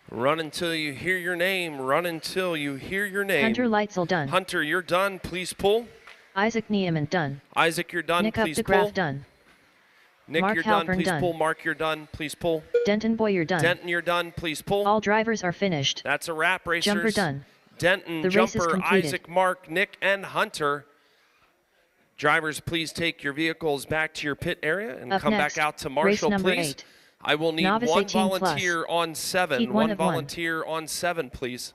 Run until you hear your name. Run until you hear your name. Hunter Leitzel done. Hunter, you're done. Please pull. Isaac Niemann done. Isaac, you're done. Nick Please Updegraff pull. done. Nick, Mark you're done. Halpern Please done. pull. Mark, you're done. Please pull. Denton Boyer done. Denton, you're done. Please pull. All drivers are finished. That's a wrap, racers. Jumper done. Denton, The race is Jumper, completed. Isaac, Mark, Nick, and Hunter. Drivers, please take your vehicles back to your pit area and Up come next, back out to race Marshall, number please. 8. I will need Novice one 18 plus. volunteer on 7. Heat one One of one. volunteer on 7, please.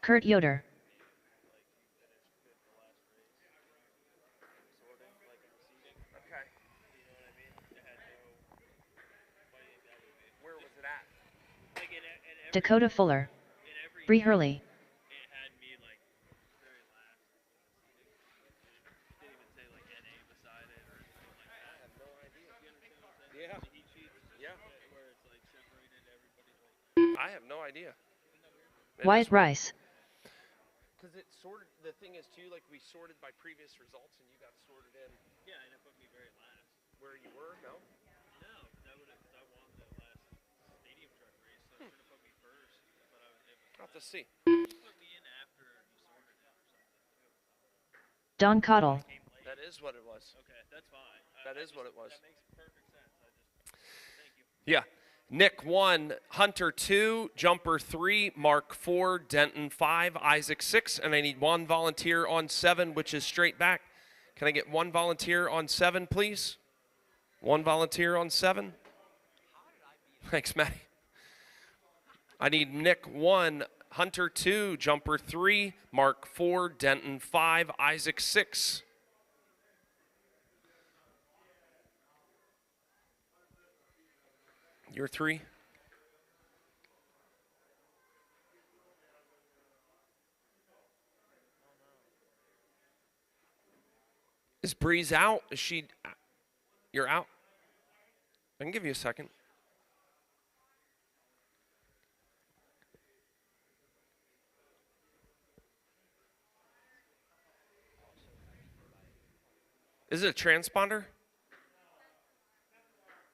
Kurt Yoder. Where was it at? Dakota Fuller. Bree Hurley. I have no idea. Wyatt Rice. Because it sorted, the thing is too, like we sorted by previous results and you got sorted in. Yeah, and it put me very last. Where you were? No? No, that would have, I won the last stadium truck race, so it should have put me first, but I was able to. I'll have to see. Put me in after you sorted it or something. Don Cottle. That is what it was. Okay, that's fine. That is what it was. That makes perfect sense. Thank you. Yeah. Nick 1, Hunter 2, Jumper 3, Mark 4, Denton 5, Isaac 6, and I need one volunteer on 7, which is straight back. Can I get one volunteer on 7, please? One volunteer on 7. Thanks, Matty. I need Nick 1, Hunter 2, Jumper 3, Mark 4, Denton 5, Isaac 6. You're 3. Is Breeze out? Is she? You're out? I can give you a second. Is it a transponder?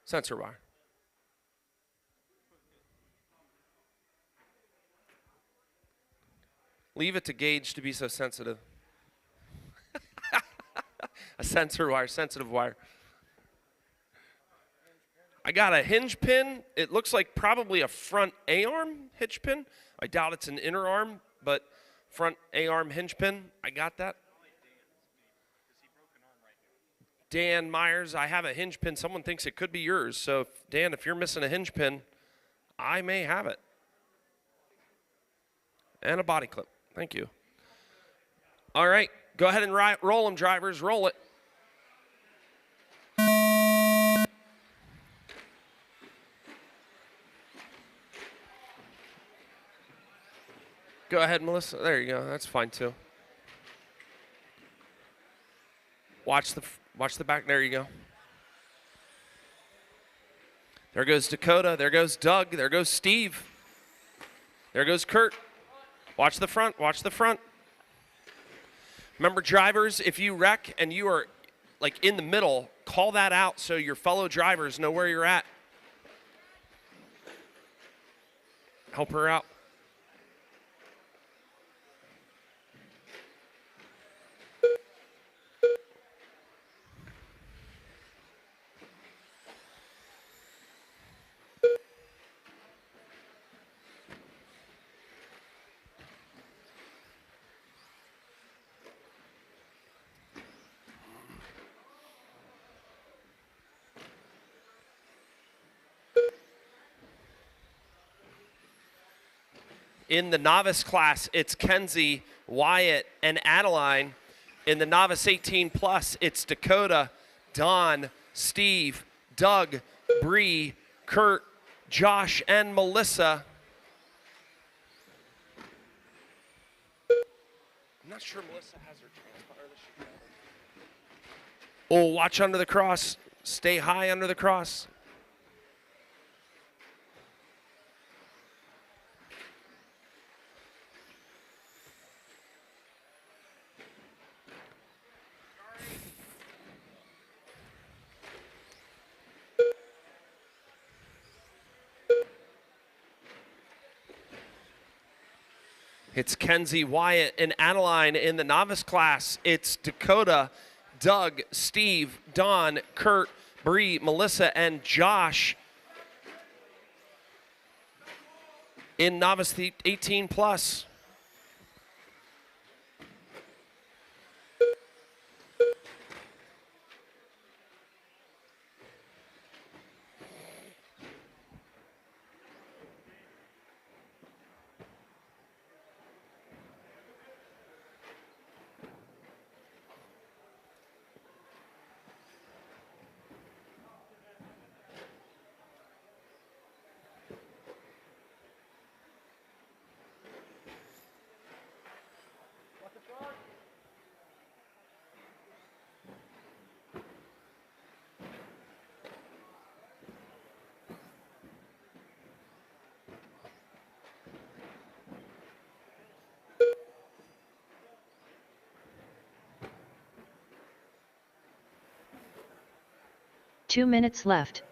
Sensor wire. Leave it to Gage to be so sensitive. A sensor wire, sensitive wire. I got a hinge pin. It looks like probably a front A-arm hinge pin. I doubt it's an inner arm, but front A-arm hinge pin. I got that. Dan Myers, I have a hinge pin. Someone thinks it could be yours. So, Dan, if you're missing a hinge pin, I may have it. And a body clip. Thank you. All right. Go ahead and roll them, drivers. Roll it. Go ahead, Melissa. There you go. That's fine, too. Watch the back. There you go. There goes Dakota. There goes Doug. There goes Steve. There goes Kurt. Watch the front. Watch the front. Remember, drivers, if you wreck and you are like in the middle, call that out so your fellow drivers know where you're at. Help her out. In the novice class, it's Kenzie, Wyatt, and Adeline. In the novice 18 plus, it's Dakota, Don, Steve, Doug, Bree, Kurt, Josh, and Melissa. I'm not sure Melissa has her transponder. Oh, watch under the cross. Stay high under the cross. It's Kenzie, Wyatt, and Adeline. In the novice class, it's Dakota, Doug, Steve, Don, Kurt, Bree, Melissa, and Josh. In novice 18 plus. Two minutes left.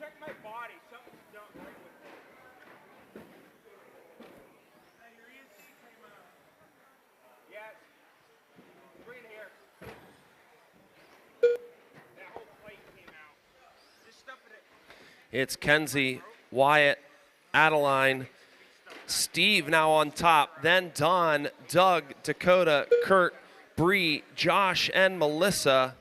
Check my body. Something's not right with it. Hey, your ESC came out. Yes. Bring it here. That whole plate came out. Just stuff it in. It's Kenzie, Wyatt, Adeline, Steve now on top, then Don, Doug, Dakota, Kurt, Bree, Josh, and Melissa.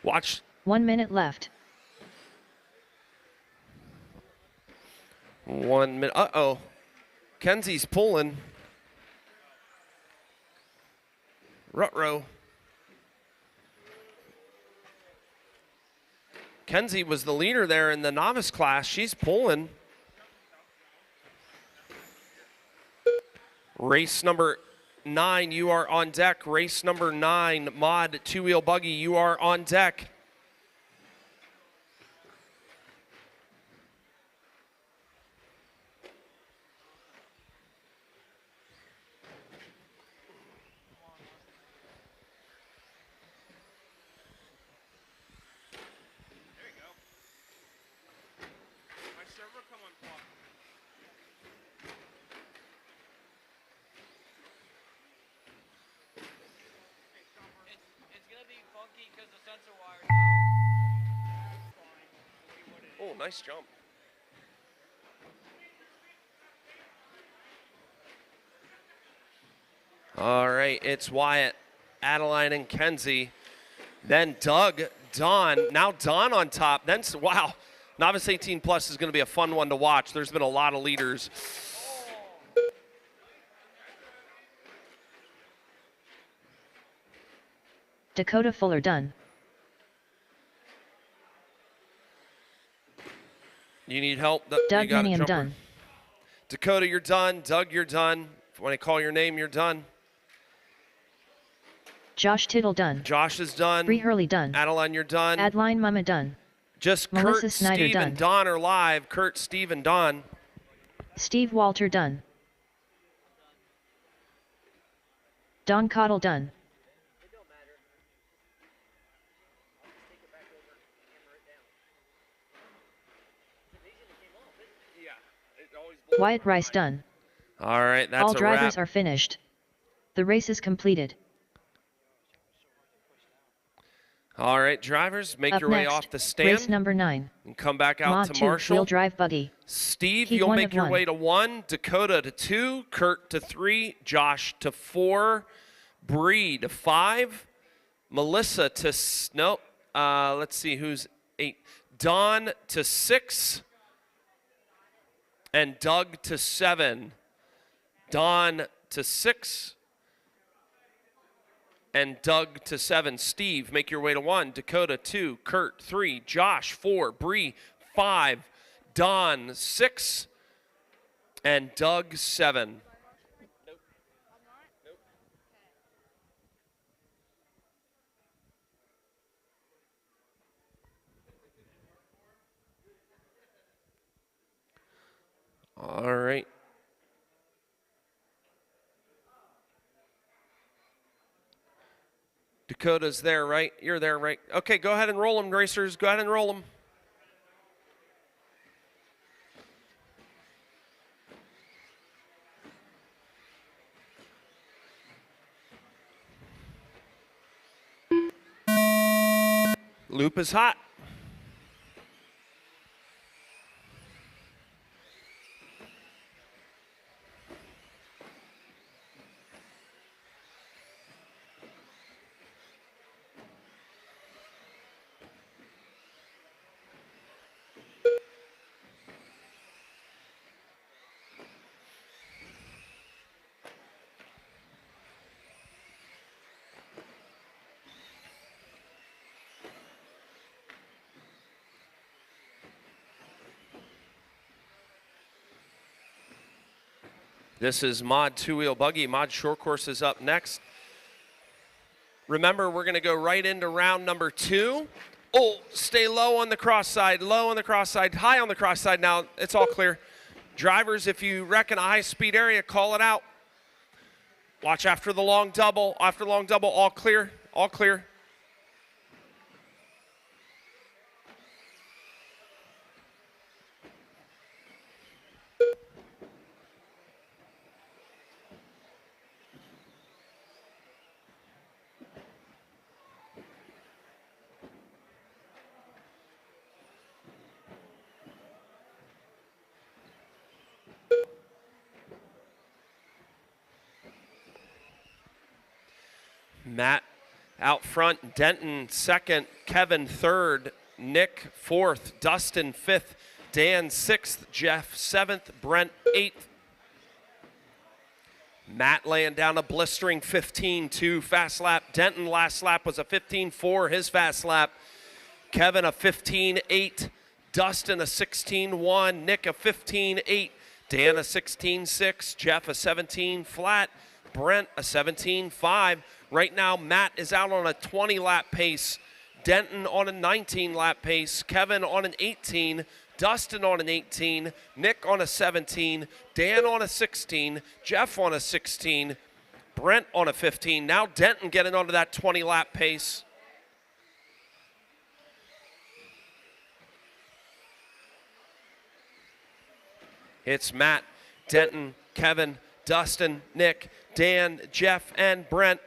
Watch. 1 minute left. 1 minute. Uh-oh. Kenzie's pulling. Rutrow. Kenzie was the leader there in the novice class. She's pulling. Race number 9, you are on deck. Race number 9, Mod two-wheel buggy, you are on deck. Oh, nice jump. All right, it's Wyatt, Adeline, and Kenzie. Then Doug, Don. Now Don on top. Then, wow, Novice 18 Plus is going to be a fun one to watch. There's been a lot of leaders. Dakota Fuller done. You need help? You Doug got a Miniam jumper. done. Dakota, you're done. Doug, you're done. When I call your name, you're done. Josh Tittle done. Josh is done. Bree Hurley done. Adeline, you're done. Adeline Mama done. Just Melissa Kurt, Snyder Steve, done. and Don are live. Kurt, Steve, and Don. Steve Walter done. Don Cottle done. Wyatt Rice done. All right, that's All a drivers wrap. are finished. The race is completed. All right, drivers, make Up your way next, off the stand race number 9. and come back out Mod to 2 Marshall. wheel drive buggy. Steve, Heat you'll 1 make of your 1. way to 1, Dakota to 2, Kurt to 3, Josh to 4, Bree to 5, Melissa to let's see who's 8, Don to 6, and Doug to 7. Don to 6, and Doug to 7. Steve, make your way to 1, Dakota 2, Kurt 3, Josh 4, Bree 5, Don 6, and Doug 7. All right. Dakota's there, right? You're there, right? Okay, go ahead and roll them, racers. Go ahead and roll them. Loop is hot. This is Mod 2-wheel buggy. Mod short course is up next. Remember, we're going to go right into round number 2. Oh, stay low on the cross side, low on the cross side, high on the cross side. Now, it's all clear. Drivers, if you reckon a high-speed area, call it out. Watch after the long double. After long double, all clear, all clear. Matt out front, Denton second, Kevin third, Nick fourth, Dustin fifth, Dan sixth, Jeff seventh, Brent eighth. Matt laying down a blistering 15-2 fast lap. Denton last lap was a 15-4, his fast lap. Kevin a 15-8, Dustin a 16-1, Nick a 15-8, Dan a 16-6, Jeff a 17 flat, Brent a 17-5. Right now, Matt is out on a 20-lap pace, Denton on a 19-lap pace, Kevin on an 18, Dustin on an 18, Nick on a 17, Dan on a 16, Jeff on a 16, Brent on a 15. Now Denton getting onto that 20-lap pace. It's Matt, Denton, Kevin, Dustin, Nick, Dan, Jeff, and Brent.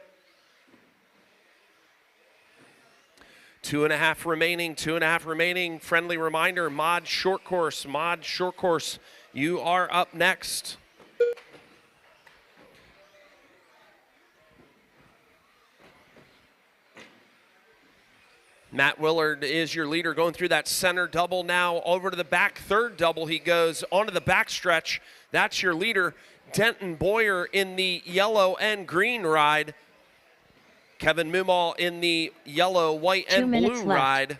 2.5 remaining, 2.5 remaining. Friendly reminder, Mod short course, you are up next. Matt Willard is your leader going through that center double now. Over to the back third double he goes, onto the back stretch. That's your leader. Denton Boyer in the yellow and green ride. Kevin Mumal in the yellow, white, 2 and minutes blue left. ride.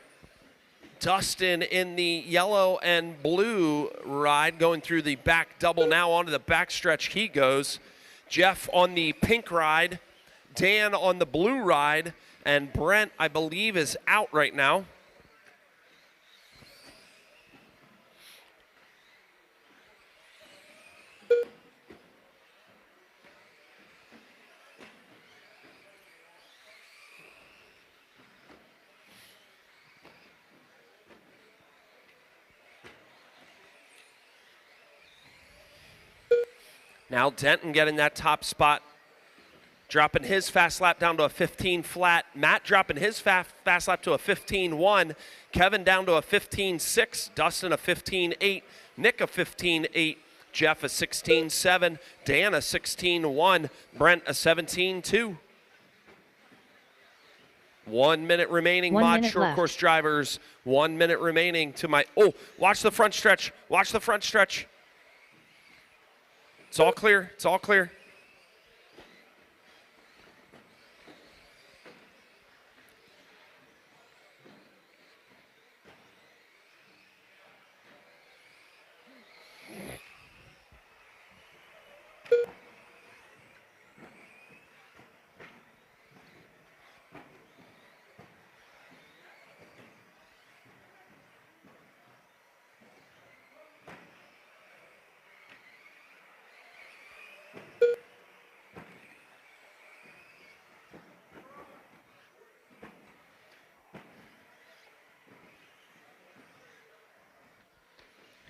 Dustin in the yellow and blue ride, going through the back double. Now onto the backstretch he goes. Jeff on the pink ride, Dan on the blue ride, and Brent, I believe, is out right now. Now Denton getting that top spot, dropping his fast lap down to a 15 flat. Matt dropping his fast lap to a 15.1. Kevin down to a 15.6. Dustin a 15.8. Nick a 15.8. Jeff a 16.7. Dan a 16.1. Brent a 17.2. 1 minute remaining, 1 mod minute short left. course drivers. 1 minute remaining to my, oh, watch the front stretch. Watch the front stretch. It's all clear. It's all clear.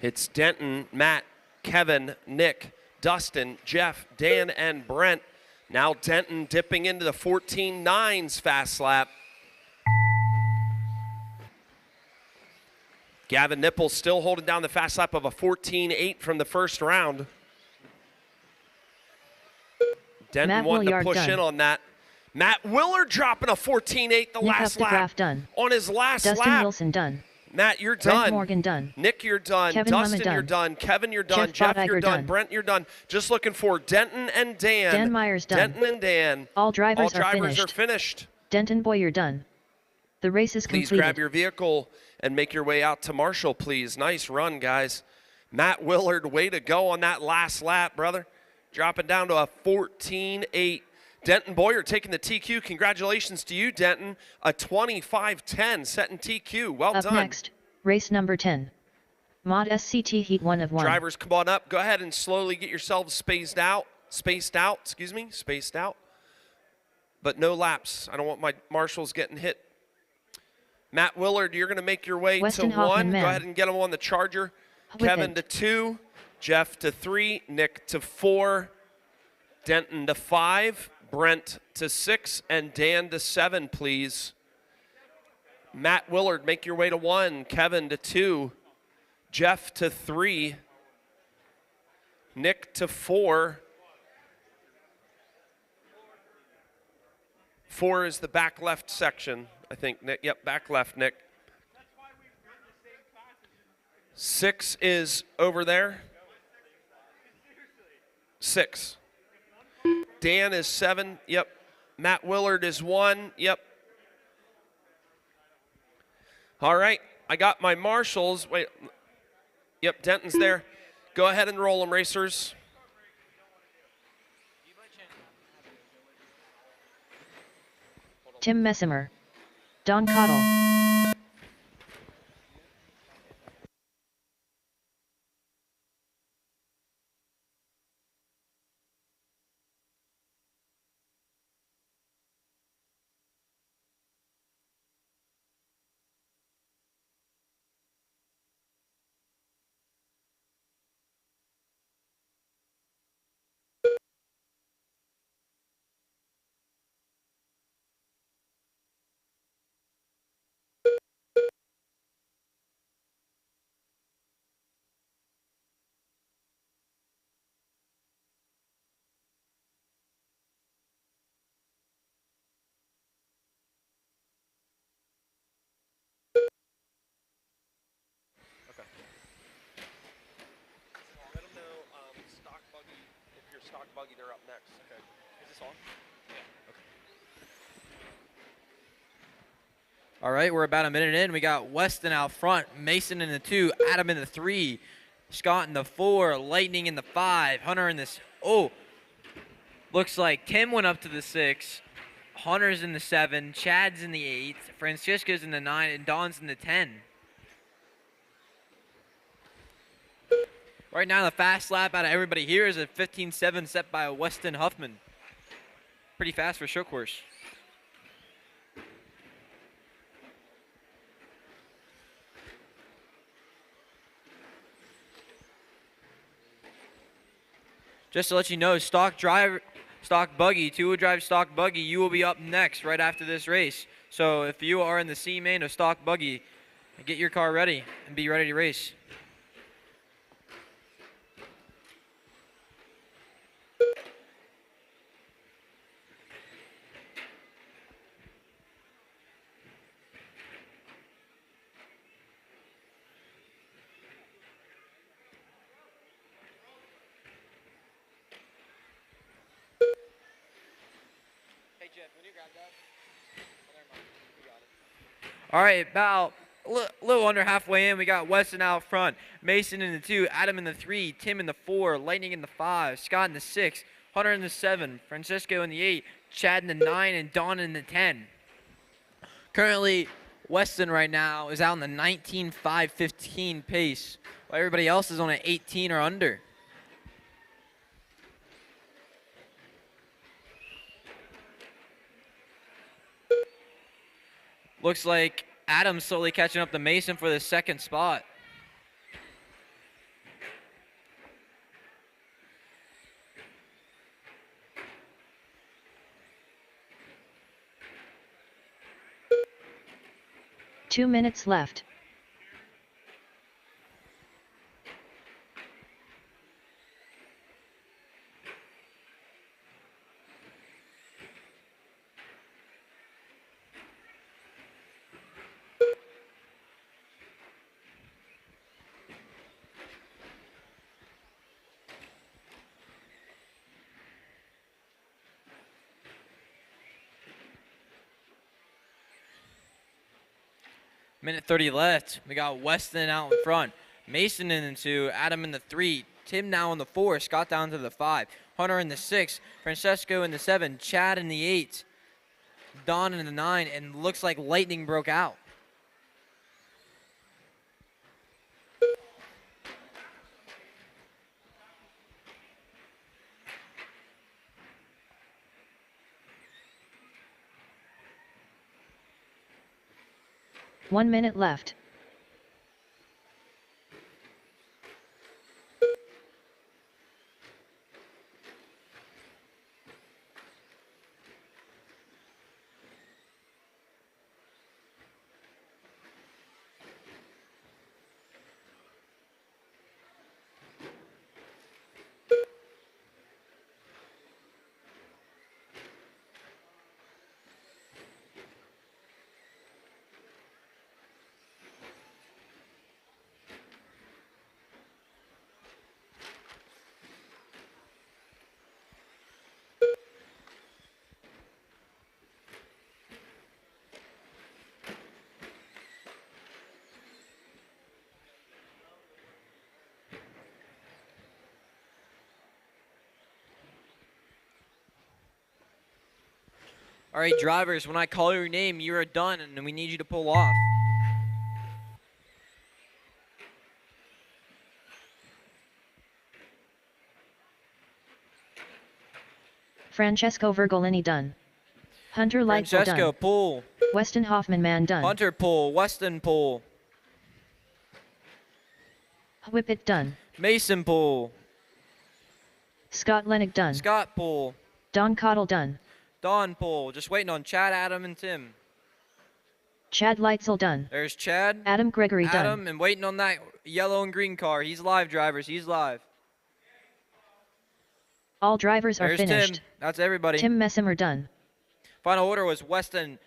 It's Denton, Matt, Kevin, Nick, Dustin, Jeff, Dan, and Brent. Now Denton dipping into the 14.9s fast lap. Gavin Nipples still holding down the fast lap of a 14.8 from the first round. Denton Matt wanting Willard to push done. in on that. Matt Willard dropping a 14.8 the Nick last lap. Updegraff done. On his last Dustin lap. Wilson done. Matt, you're Brent done. Morgan done. Nick, you're done. Kevin Dustin, Mumma you're done. done. Kevin, you're done. Jeff Jeff, you're Bottiger done. done. Brent, you're done. Just looking for Denton and Dan. Dan Myers done. Denton and Dan. All drivers are are finished. finished. Denton Boyer done. The race is Please completed. grab your vehicle and make your way out to Marshall, please. Nice run, guys. Matt Willard, way to go on that last lap, brother. Dropping down to a 14.8. Denton Boyer taking the TQ. Congratulations to you, Denton. A 25.10 setting TQ. Well Up done. next, race number 10. Mod SCT Heat 1 of 1. Drivers, come on up. Go ahead and slowly get yourselves spaced out. Spaced out. But no laps. I don't want my marshals getting hit. Matt Willard, you're going to make your way Weston to Hoffman, 1. man. Go ahead and get him on the charger. With Kevin it. to 2. Jeff to 3. Nick to 4. Denton to 5. Brent to 6. And Dan to 7, please. Matt Willard, make your way to 1. Kevin to 2. Jeff to 3. Nick to 4. 4 is the back left section, I think, Nick. Yep, back left, Nick. 6 is over there. 6. Dan is 7. Yep. Matt Willard is 1. Yep. All right. I got my marshals. Wait. Yep, Denton's there. Go ahead and roll them, racers. Tim Messimer. Don Cottle. Let them know stock buggy. If you're stock buggy, they're up next. Okay. Is this on? Yeah. Okay. All right, we're about a minute in. We got Weston out front, Mason in the 2, Adam in the 3, Scott in the 4, Lightning in the 5, Hunter in this. Oh, looks like Tim went up to the 6, Hunter's in the 7, Chad's in the 8, Francisco's in the 9, and Don's in the 10. Right now, the fast lap out of everybody here is a 15.7 set by Weston Huffman. Pretty fast for show course. Just to let you know, stock buggy, two-wheel drive stock buggy, you will be up next right after this race. So if you are in the C main of stock buggy, get your car ready and be ready to race. All right, about a little under halfway in, we got Weston out front, Mason in the 2, Adam in the 3, Tim in the 4, Lightning in the 5, Scott in the 6, Hunter in the 7, Francisco in the 8, Chad in the 9, and Don in the 10. Currently, Weston right now is out in the 19.515 pace, while everybody else is on an 18 or under. Looks like Adam's slowly catching up to Mason for the second spot. Two minutes left. Minute 30 left. We got Weston out in front. Mason in the 2, Adam in the 3, Tim now in the 4, Scott down to the 5, Hunter in the 6, Francesco in the 7, Chad in the 8, Don in the 9, and looks like Lightning broke out. One minute left. All right, drivers, when I call your name, you are done, and we need you to pull off. Francesco Vergolini done. Hunter Lightfoot Francesco, done. pull. Weston Hoffman man done. Hunter, pull. Weston, pull. Whippet done. Mason, pull. Scott Lennox done. Scott, pull. Don Cottle done. Don, pull. Just waiting on Chad, Adam, and Tim. Chad Leitzel done. There's Chad. Adam Gregory Adam, done. and waiting on that yellow and green car. He's live, drivers. He's live. All drivers are There's finished. Tim. That's everybody. Tim Messimer done. Final order was Weston,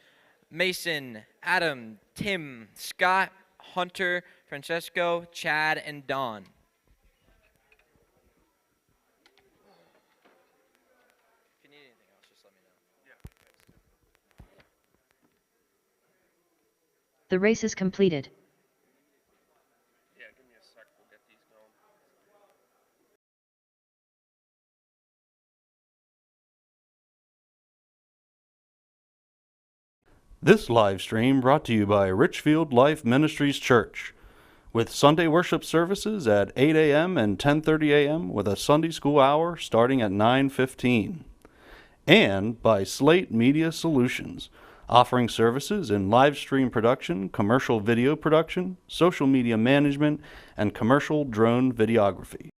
Mason, Adam, Tim, Scott, Hunter, Francesco, Chad, and Don. If you need anything else, just let me know. The race is completed. Yeah, give me a sec. We'll get these going. This live stream brought to you by Richfield Life Ministries Church, with Sunday worship services at 8 a.m. and 10:30 a.m. with a Sunday school hour starting at 9:15. And by Slate Media Solutions, offering services in live stream production, commercial video production, social media management, and commercial drone videography.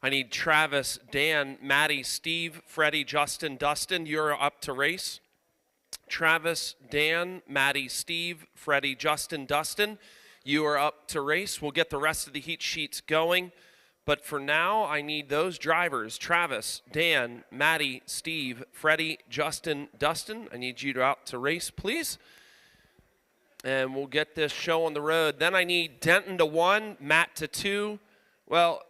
I need Travis, Dan, Maddie, Steve, Freddie, Justin, Dustin. You're up to race. Travis, Dan, Maddie, Steve, Freddie, Justin, Dustin. You are up to race. We'll get the rest of the heat sheets going. But for now, I need those drivers, Travis, Dan, Maddie, Steve, Freddie, Justin, Dustin. I need you to out to race, please. And we'll get this show on the road. Then I need Denton to 1, Matt to 2. Well,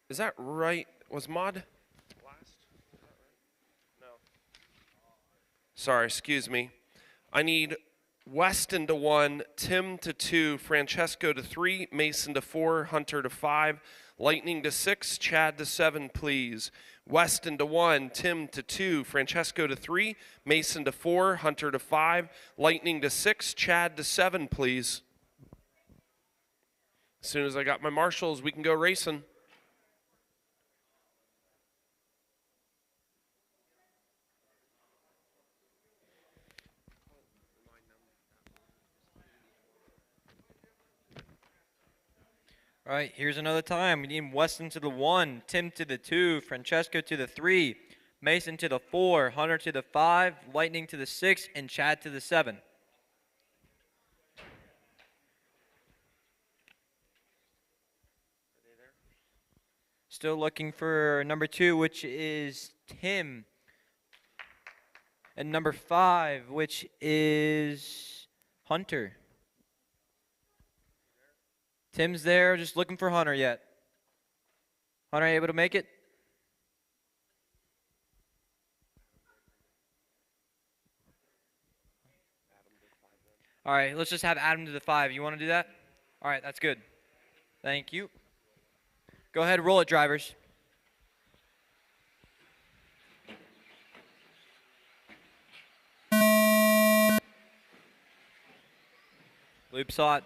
is that right? Was Mod last? No. Sorry, excuse me. I need Weston to 1, Tim to 2, Francesco to 3, Mason to 4, Hunter to 5, Lightning to 6, Chad to 7, please. Weston to 1, Tim to 2, Francesco to 3, Mason to 4, Hunter to 5, Lightning to 6, Chad to 7, please. As soon as I got my marshals, we can go racing. All right, here's another time. We need Weston to the 1, Tim to the 2, Francesco to the 3, Mason to the 4, Hunter to the 5, Lightning to the 6, and Chad to the 7. Still looking for number 2, which is Tim. And number 5, which is Hunter. Tim's there, just looking for Hunter yet. Hunter, able to make it? All right, let's just have Adam to the 5. You want to do that? All right, that's good. Thank you. Go ahead, roll it, drivers. Loop saw it.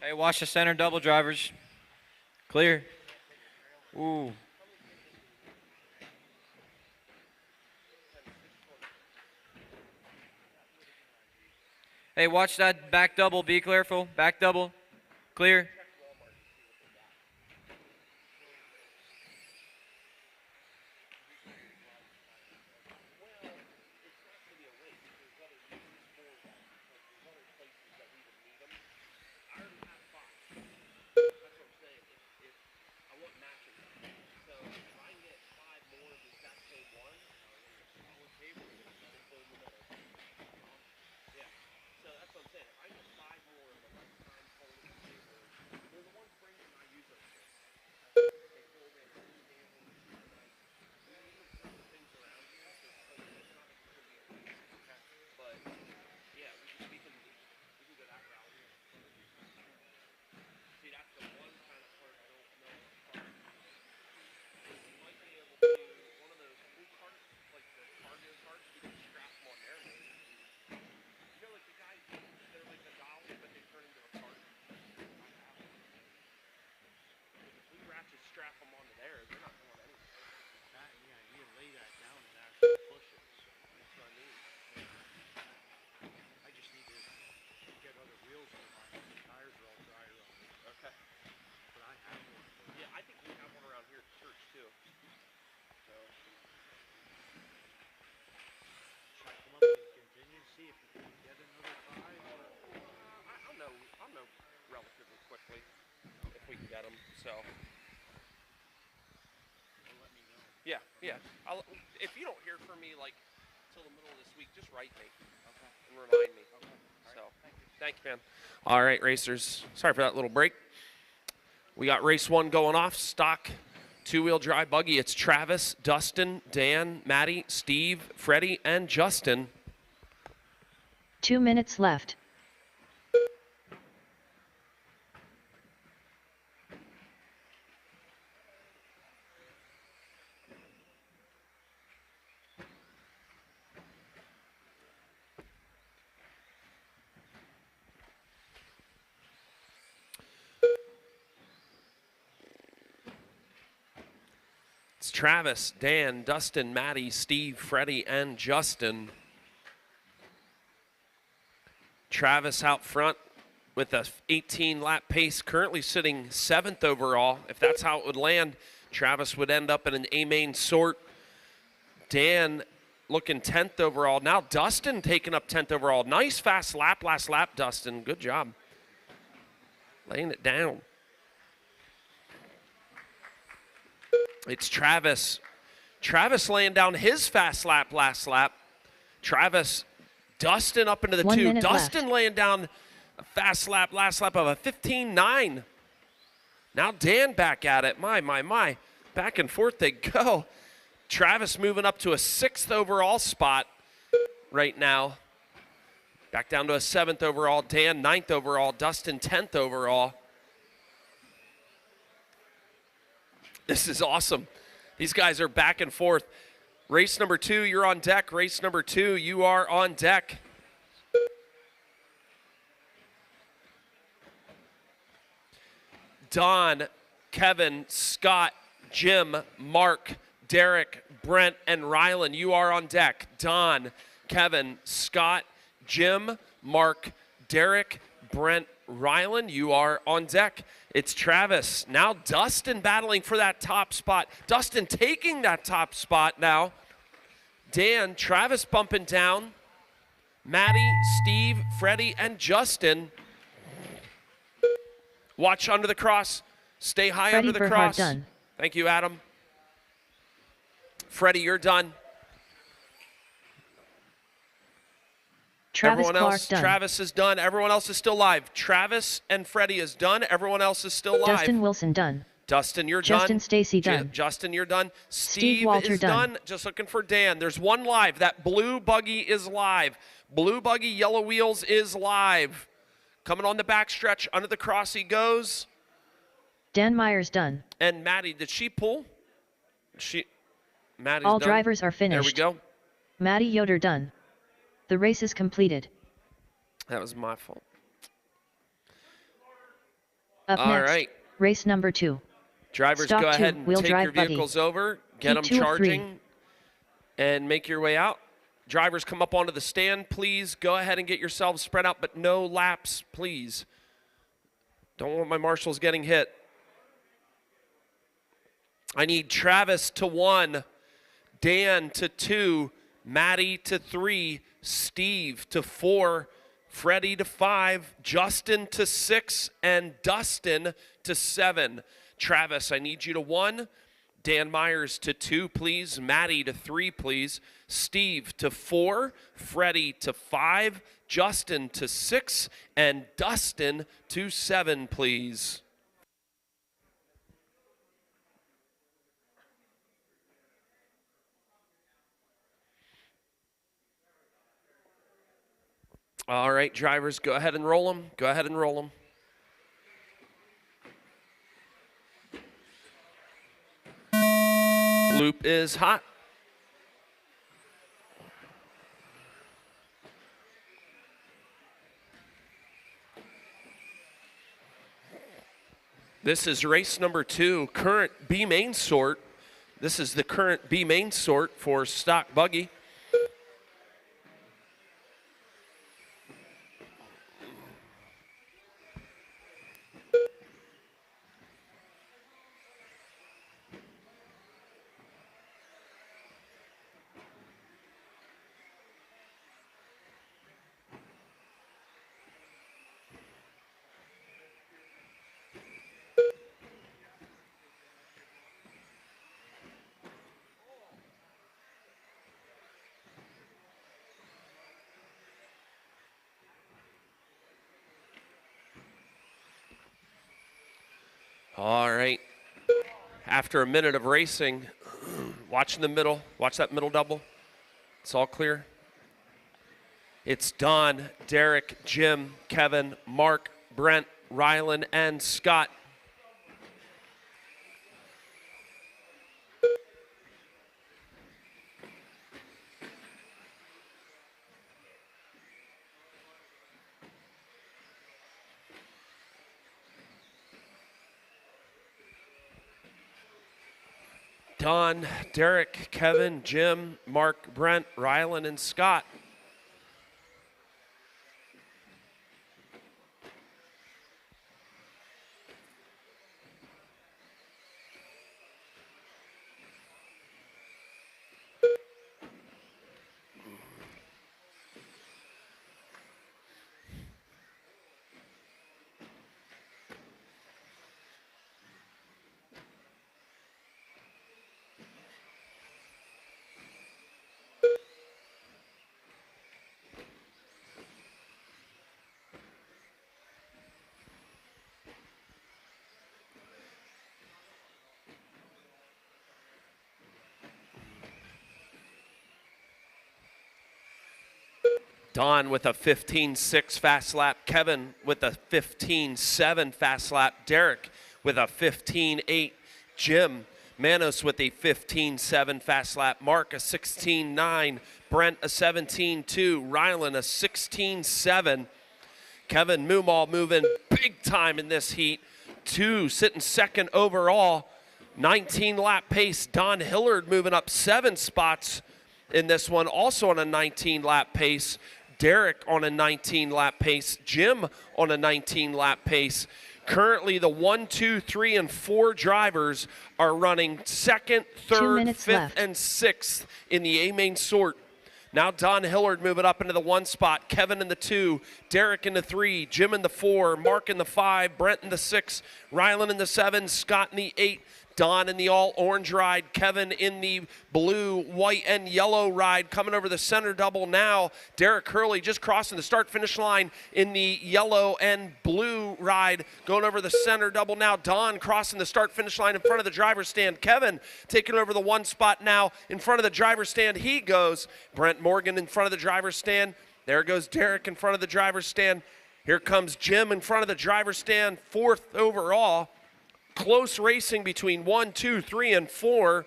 Hey, watch the center double, drivers. Clear. Ooh. Hey, watch that back double. Be careful. Back double. Clear. get them. So. Yeah, yeah. If you don't hear from me like till the middle of this week, just write me and remind me. So, thank you, man. All right, racers. Sorry for that little break. We got race 1 going off. Stock 2-wheel drive buggy. It's Travis, Dustin, Dan, Maddie, Steve, Freddie, and Justin. 2 minutes left. It's Travis, Dan, Dustin, Maddie, Steve, Freddie, and Justin. Travis out front with a 18-lap pace, currently sitting 7th overall. If that's how it would land, Travis would end up in an A-main sort. Dan looking 10th overall. Now Dustin taking up 10th overall. Nice fast lap last lap, Dustin. Good job. Laying it down. It's Travis. Travis laying down his fast lap last lap. Travis, Dustin up into the 1 2. minute Dustin left. laying down a fast lap last lap of a 15.9. Now Dan back at it. My. Back and forth they go. Travis moving up to a 6th overall spot right now. Back down to a 7th overall. Dan 9th overall. Dustin 10th overall. This is awesome. These guys are back and forth. Race number 2, you're on deck. Race number 2, you are on deck. Don, Kevin, Scott, Jim, Mark, Derek, Brent, and Rylan, you are on deck. Don, Kevin, Scott, Jim, Mark, Derek, Brent, Rylan, you are on deck. It's Travis. Now Dustin battling for that top spot. Dustin taking that top spot now. Dan, Travis bumping down. Maddie, Steve, Freddie, and Justin. Watch under the cross. Stay high Freddie under the Berhard cross. done. Thank you, Adam. Freddie, you're done. Travis Everyone Clark else, done. Travis is done. Everyone else is still live. Travis and Freddie is done. Everyone else is still live. Dustin Wilson done. Dustin, you're Justin done. Stacy done. Justin, you're done. Steve Steve Walter is done. Just looking for Dan. There's one live. That blue buggy is live. Blue buggy, yellow wheels is live. Coming on the backstretch. Under the cross he Dan Myers done. And Maddie, did she pull? Maddie's All done. drivers are finished. There we go. Maddie Yoder done. The race is completed. That was my fault. Up All next, right. race number 2. Drivers, Stock go 2, ahead and wheel take drive your buggy. vehicles over, get Heat them 2 of 3. charging, and make your way out. Drivers, come up onto the stand, please. Go ahead and get yourselves spread out, but no laps, please. Don't want my marshals getting hit. I need Travis to 1, Dan to 2, Maddie to 3, Steve to 4, Freddie to 5, Justin to 6, and Dustin to 7. Travis, I need you to 1, Dan Myers to 2, please, Maddie to 3, please, Steve to 4, Freddie to 5, Justin to 6, and Dustin to 7, please. All right, drivers, go ahead and roll them. Go ahead and roll them. Loop is hot. This is race number 2, current B main sort. This is the current B main sort for stock buggy. All right. After a minute of racing, watching the middle, watch that middle double. It's all clear. It's Don, Derek, Jim, Kevin, Mark, Brent, Rylan, and Scott. Don, Derek, Kevin, Jim, Mark, Brent, Rylan, and Scott. Don with a 15.6 fast lap. Kevin with a 15.7 fast lap. Derek with a 15.8. Jim Manos with a 15.7 fast lap. Mark a 16.9. Brent a 17.2. Rylan a 16.7. Kevin Moomaw moving big time in this heat. 2 sitting second overall. 19 lap pace. Don Hillard moving up 7 spots in this one, also on a 19 lap pace. Derek on a 19 lap pace. Jim on a 19 lap pace. Currently, the 1, 2, 3, and 4 drivers are running second, third, fifth, and sixth in the A main sort. Now Don Hillard moving up into the 1 spot. Kevin in the 2, Derek in the 3, Jim in the 4, Mark in the 5, Brent in the 6, Rylan in the 7, Scott in the 8, Don in the all-orange ride, Kevin in the blue, white, and yellow ride. Coming over the center double now, Derek Hurley just crossing the start-finish line in the yellow and blue ride. Going over the center double now, Don crossing the start-finish line in front of the driver's stand. Kevin taking over the 1 spot now in front of the driver's stand. He goes. Brent Morgan in front of the driver's stand. There goes Derek in front of the driver's stand. Here comes Jim in front of the driver's stand, 4th overall. Close racing between 1, 2, 3, and 4.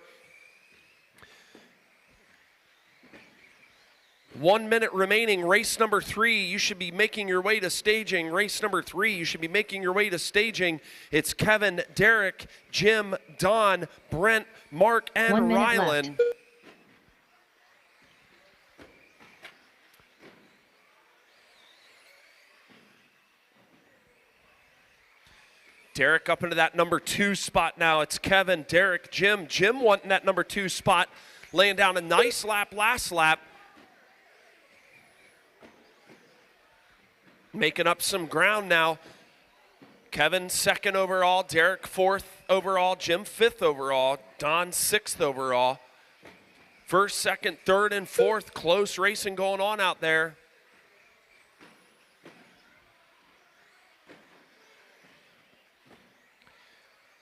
1 minute remaining. Race number 3, you should be making your way to staging. Race number 3, you should be making your way to staging. It's Kevin, Derek, Jim, Don, Brent, Mark, and 1 minute Rylan. left. Derek up into that number 2 spot now. It's Kevin, Derek, Jim. Jim wanting that number 2 spot, laying down a nice lap last lap. Making up some ground now. Kevin 2nd overall, Derek 4th overall, Jim 5th overall, Don 6th overall. 1st, 2nd, 3rd, and 4th. Close racing going on out there.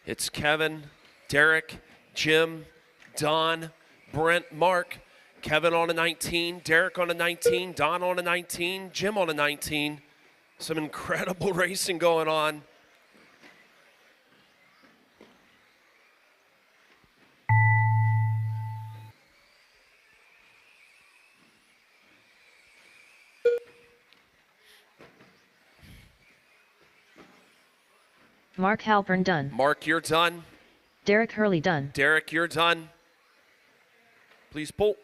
It's Kevin, Derek, Jim, Don, Brent, Mark. Kevin on a 19, Derek on a 19, Don on a 19, Jim on a 19. Some incredible racing going on. Mark Halpern done. Mark, you're done. Derek Hurley done. Derek, you're done. Please pull.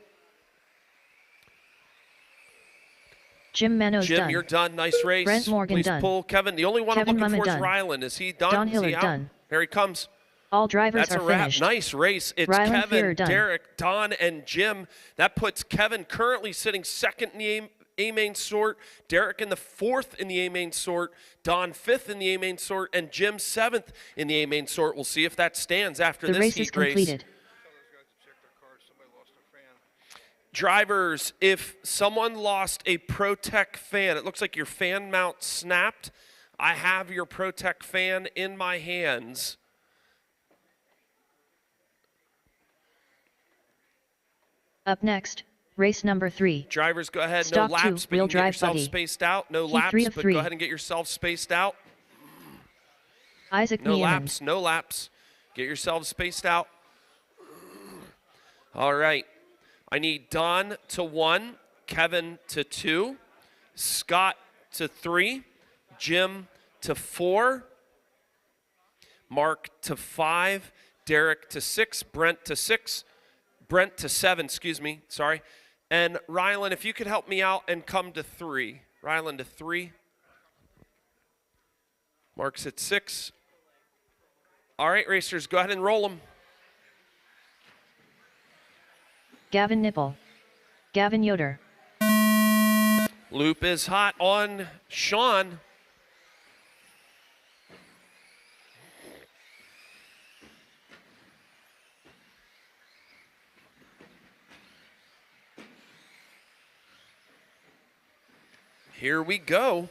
Jim Manos Jim, done. you're done. Nice race. Brent Morgan Please done. pull. Kevin, the only one Kevin I'm looking Mumma for is done. Rylan. Is he done? Don Is he Hillard out? done. There he comes. All drivers That's are a wrap. finished. Nice race. It's Rylan Kevin, Fear done. Derek, Don, and Jim. That puts Kevin currently sitting 2nd in the A-main sort, Derek in the 4th in the A-main sort, Don 5th in the A-main sort, and Jim 7th in the A-main sort. We'll see if that stands after The this race heat is completed. Drivers, if someone lost a ProTech fan, it looks like your fan mount snapped. I have your ProTech fan in my hands. Up next, race number 3. Drivers, go ahead. Stock no laps, 2, but you wheel can get drive yourself buggy. spaced out. No Heat laps, 3 of but 3. go ahead and get yourself spaced out. Isaac No Niemann. laps, no laps. Get yourselves spaced out. All right. I need Don to 1, Kevin to 2, Scott to 3, Jim to 4, Mark to 5, Derek to 6, Brent to 7, sorry. And Rylan, if you could help me out and come to 3. Rylan to 3. Mark's at 6. All right, racers, go ahead and roll them. Gavin Nipple. Gavin Yoder. Loop is hot on Sean. Here we go.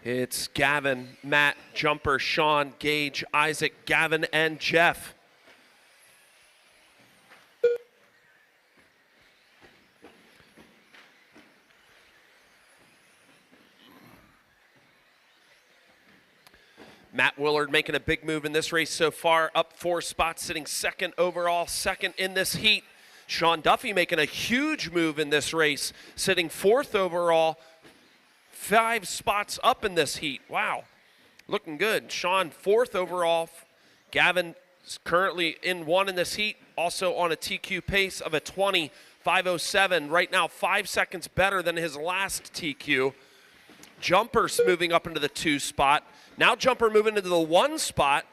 It's Gavin, Matt, Jumper, Sean, Gage, Isaac, Gavin, and Jeff. Matt Willard making a big move in this race so far, up 4 spots, sitting second overall, second in this heat. Sean Duffy making a huge move in this race, sitting 4th overall, 5 spots up in this heat. Wow, looking good. Sean 4th overall. Gavin is currently in 1 in this heat, also on a TQ pace of a 20.507. Right now, 5 seconds better than his last TQ. Jumper's moving up into the 2 spot. Now Jumper moving into the 1 spot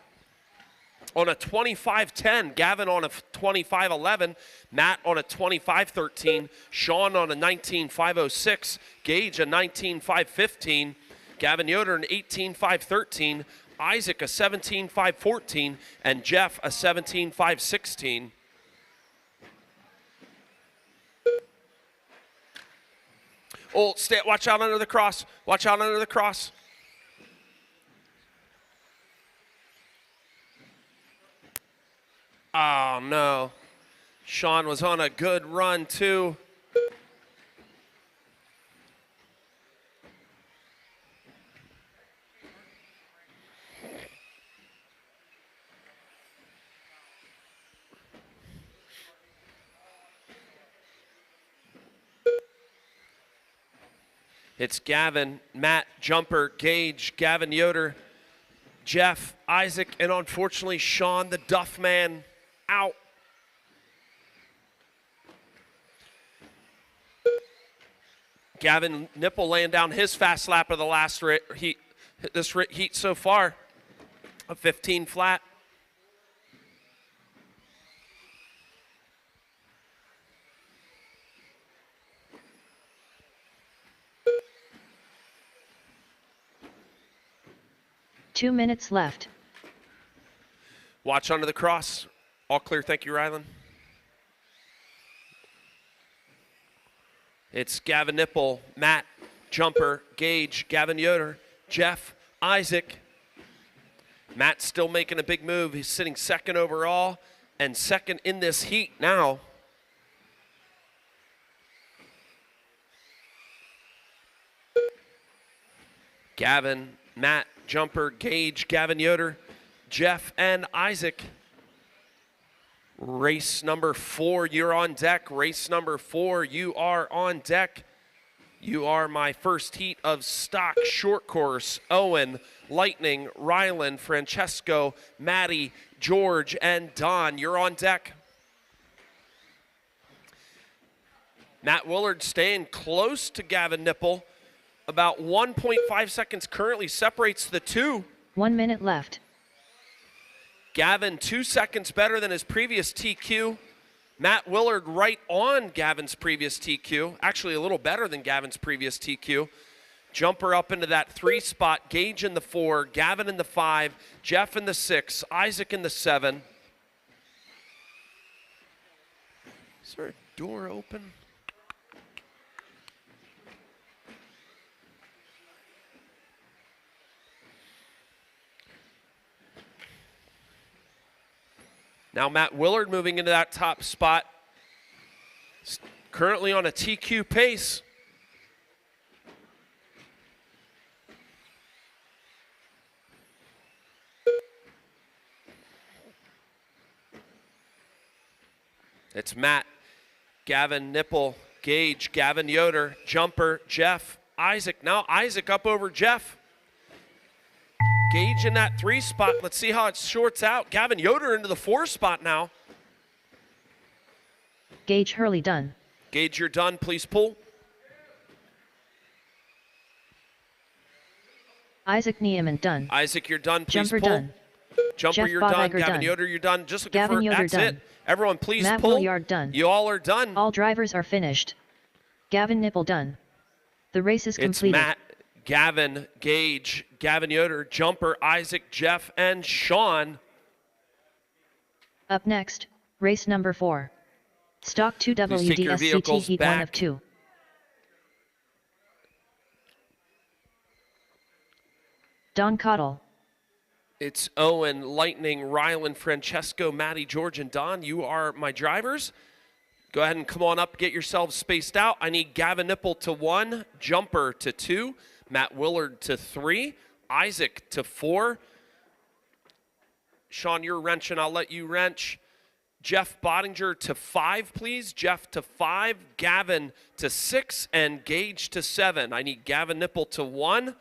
on a 25.10. Gavin on a 25.11. Matt on a 25.13. Sean on a 19.506. Gage a 19.515. Gavin Yoder an 18.513. Isaac a 17.514. And Jeff a 17.516. Oh, watch out under the cross. Watch out under the cross. Oh, no. Sean was on a good run, too. It's Gavin, Matt, Jumper, Gage, Gavin Yoder, Jeff, Isaac, and unfortunately Sean, the Duff man, out. Gavin Nipple laying down his fast lap of the last heat, this heat so far, a 15 flat. Two minutes left. Watch under the cross. All clear. Thank you, Rylan. It's Gavin Nipple, Matt, Jumper, Gage, Gavin Yoder, Jeff, Isaac. Matt's still making a big move. He's sitting 2nd overall and 2nd in this heat now. Gavin, Matt, Jumper, Gage, Gavin Yoder, Jeff, and Isaac. Race number 4, you're on deck. Race number 4, you are on deck. You are my first heat of stock short course. Owen, Lightning, Rylan, Francesco, Maddie, George, and Don. You're on deck. Matt Willard staying close to Gavin Nipple. About 1.5 seconds currently separates the two. 1 minute left. Gavin 2 seconds better than his previous TQ. Matt Willard right on Gavin's previous TQ. Actually a little better than Gavin's previous TQ. Jumper up into that 3 spot. Gage in the 4, Gavin in the 5, Jeff in the 6, Isaac in the 7. Is there a door open? Now Matt Willard moving into that top spot. Currently on a TQ pace. It's Matt, Gavin Nipple, Gage, Gavin Yoder, Jumper, Jeff, Isaac. Now Isaac up over Jeff. Gage in that 3 spot. Let's see how it shorts out. Gavin Yoder into the 4 spot now. Gage Hurley done. Gage, you're done. Please pull. Isaac Niemann done. Isaac, you're done. Please Jumper pull. done. Jumper, Jeff you're done. Bodegger Gavin done. Yoder, you're done. Just looking Gavin for Yoder that's done. it. Everyone, please Matt pull. Williard done. You all are done. All drivers are finished. Gavin Nipple done. The race is It's completed. Matt, Gavin, Gage, Gavin Yoder, Jumper, Isaac, Jeff, and Sean. Up next, race number 4. Stock 2 Please take your WDSCT vehicles Heat 1 back. of 2. Don Cottle. It's Owen, Lightning, Rylan, Francesco, Maddie, George, and Don. You are my drivers. Go ahead and come on up, get yourselves spaced out. I need Gavin Nipple to 1, Jumper to 2, Matt Willard to 3, Isaac to 4. Sean, you're wrenching. I'll let you wrench. Jeff Bottinger to 5, please. Jeff to 5, Gavin to 6, and Gage to 7. I need Gavin Nipple to 1.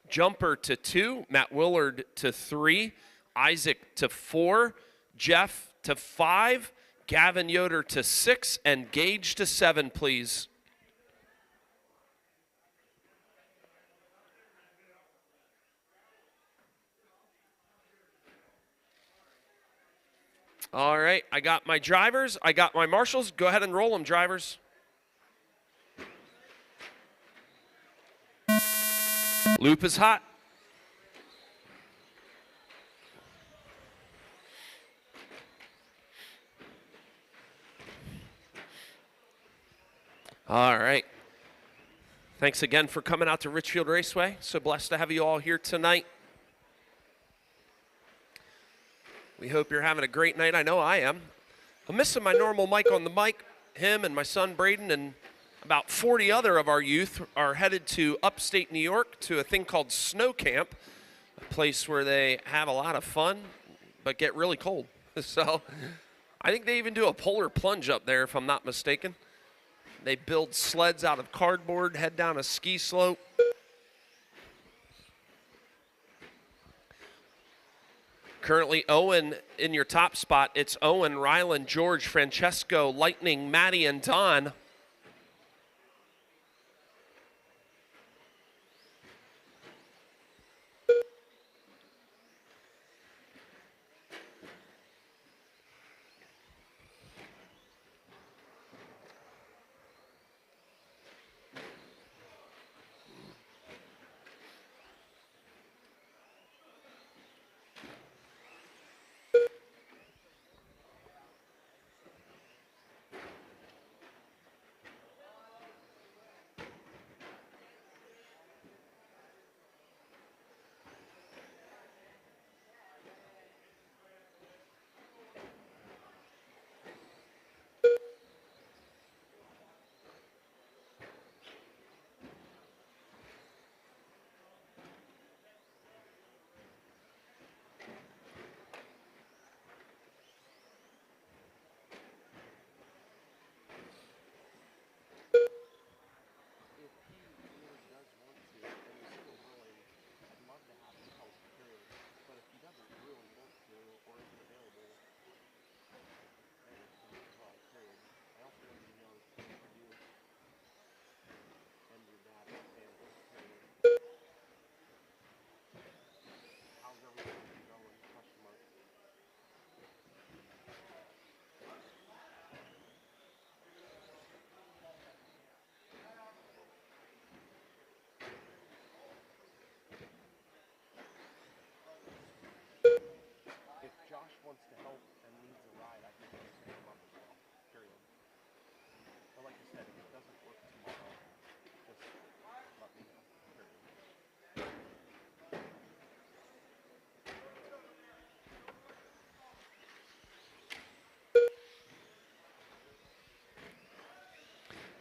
Jumper to 2, Matt Willard to 3, Isaac to 4, Jeff to 5, Gavin Yoder to 6, and Gage to 7, please. All right, I got my drivers, I got my marshals. Go ahead and roll them, drivers. Loop is hot. All right. Thanks again for coming out to Richfield Raceway. So blessed to have you all here tonight. We hope you're having a great night. I know I am. I'm missing my normal Mike on the mic. Him and my son Braden and about 40 other of our youth are headed to upstate New York to a thing called Snow Camp, a place where they have a lot of fun but get really cold. So I think they even do a polar plunge up there, if I'm not mistaken. They build sleds out of cardboard, head down a ski slope. Currently, Owen in your top spot. It's Owen, Rylan, George, Francesco, Lightning, Maddie, and Don.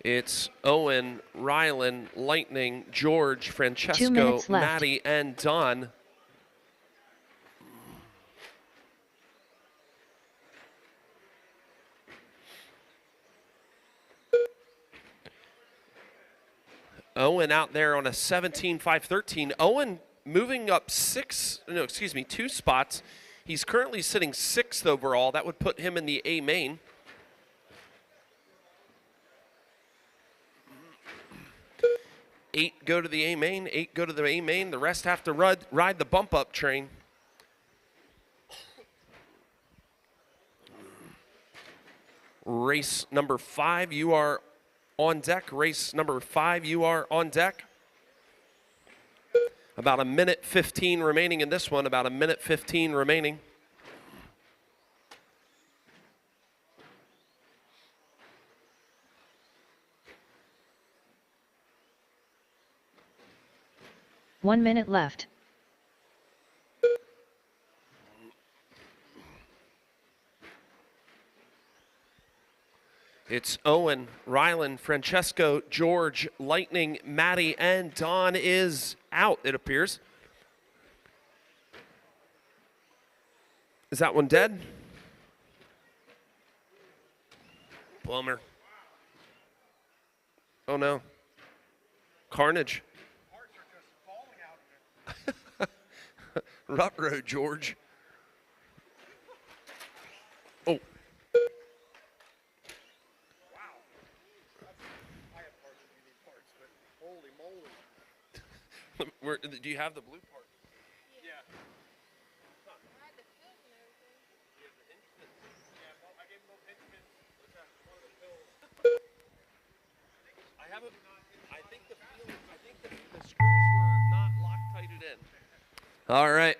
It's Owen, Rylan, Lightning, George, 2 Francesco, minutes left. Maddie, and Don. Owen out there on a 17.513. Owen moving up 2 spots. He's currently sitting 6th overall. That would put him in the A main. Eight go to the A main, 8 go to the A main. The rest have to ride the bump up train. Race number 5, you are on deck. Race number 5, you are on deck. About a minute 15 remaining in this one, about a minute 15 remaining. One minute left. It's Owen, Rylan, Francesco, George, Lightning, Maddie, and Don is out, it appears. Is that one dead? Bummer. Oh no. Carnage. Parts are just falling out of it. Rut road, George. Oh. I have parts if you need parts, but holy moly. Do you have the blue part? Yeah. I gave him both hinge pins. One of the pills. I haven't. I think the screws were not Loctited in. All right.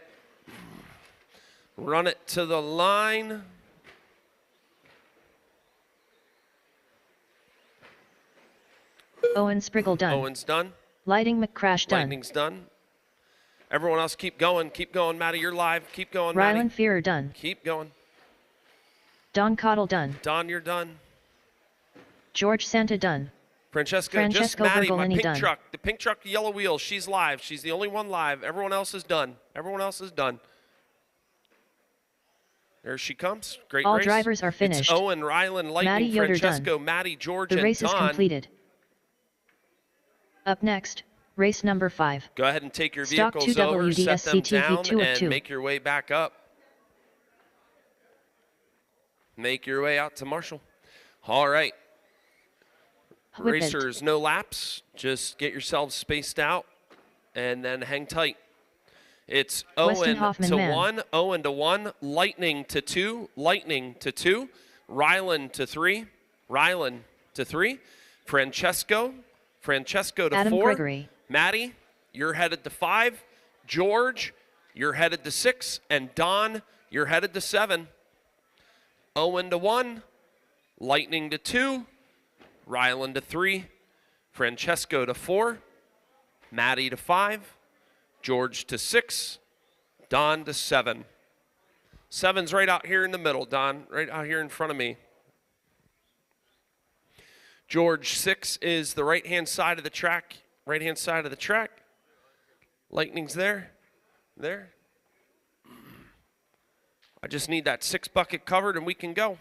Run it to the line. Owen Spriggle done. Owen's done. Lighting McCrash done. Lightning's done. Everyone else, keep going. Keep going, Maddie. You're live. Keep going, Rylan Maddie. Fearer done. Keep going. Don Cottle done. Don, you're done. George Santa done. Francesco, just Francesco Maddie, my Bergolini pink done. truck. The pink truck, the yellow wheels. She's live. She's the only one live. Everyone else is done. Everyone else is done. There she comes. Great All race. drivers are finished. It's Owen, Rylan, Lightning, Maddie Yoder Francesco, done. Maddie, George, The and race is Don. completed. Up next, race number 5. Go ahead and take your Stock vehicles 2 over, set them WDSCTV down, 2 of and 2. make your way back up. Make your way out to Marshall. All right. Whip it. Racers, no laps. Just get yourselves spaced out and then hang tight. It's Weston Owen Hoffman to man. 1, Owen to 1, Lightning to 2, Lightning to 2, Rylan to 3, Rylan to 3, Francesco to Adam 4, Gregory. Maddie, you're headed to 5, George, you're headed to 6, and Don, you're headed to 7. Owen to 1, Lightning to 2, Rylan to 3, Francesco to 4, Maddie to 5, George to 6, Don to 7. 7's right out here in the middle, Don, right out here in front of me. George, 6 is the right-hand side of the track, right-hand side of the track. Lightning's there, there. I just need that 6 bucket covered and we can go.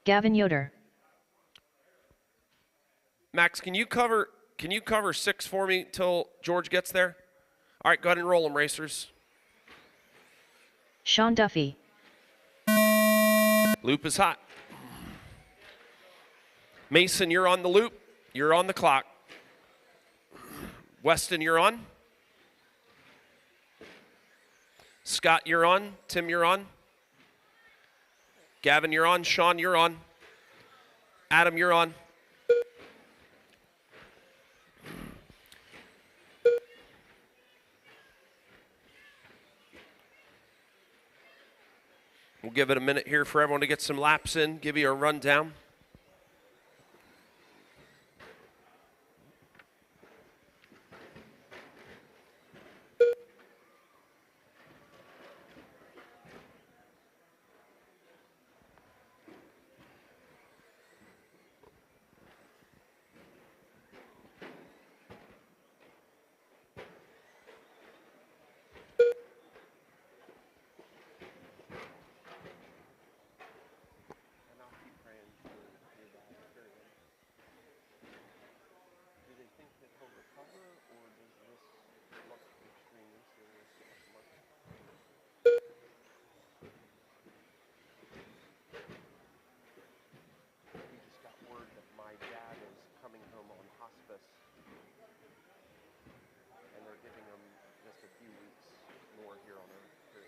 Gavin Yoder. Max, can you cover 6 for me till George gets there? All right, go ahead and roll them, racers. Sean Duffy. Loop is hot. Mason, you're on the loop. You're on the clock. Weston, you're on. Scott, you're on. Tim, you're on. Gavin, you're on. Sean, you're on. Adam, you're on. We'll give it a minute here for everyone to get some laps in, give you a rundown. giving them just a few weeks more here on Earth. Too.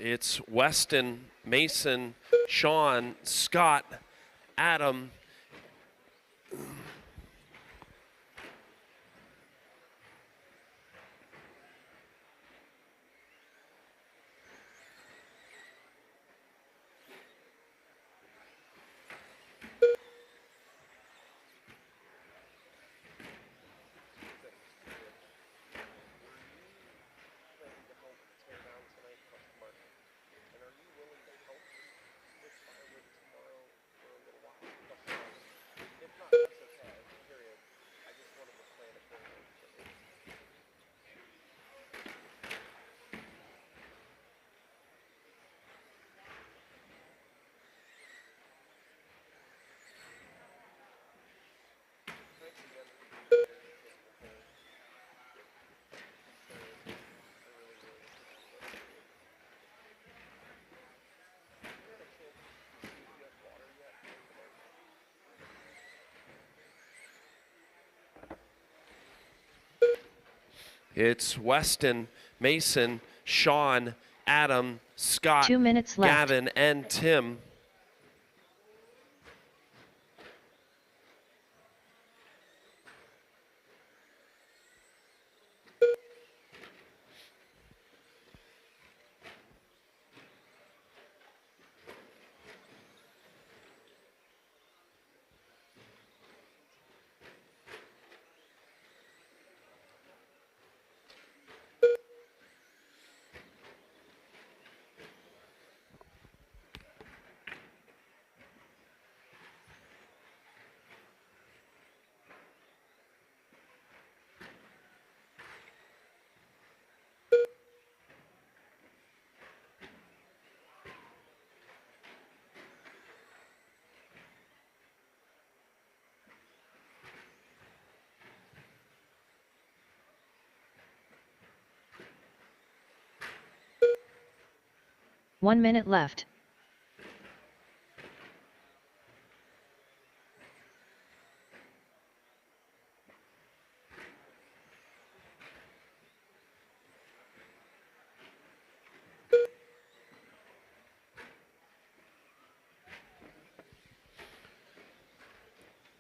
It's Weston, Mason, Sean, Scott, Adam. It's Weston, Mason, Sean, Adam, Scott, 2 minutes left. Gavin, and Tim. One minute left.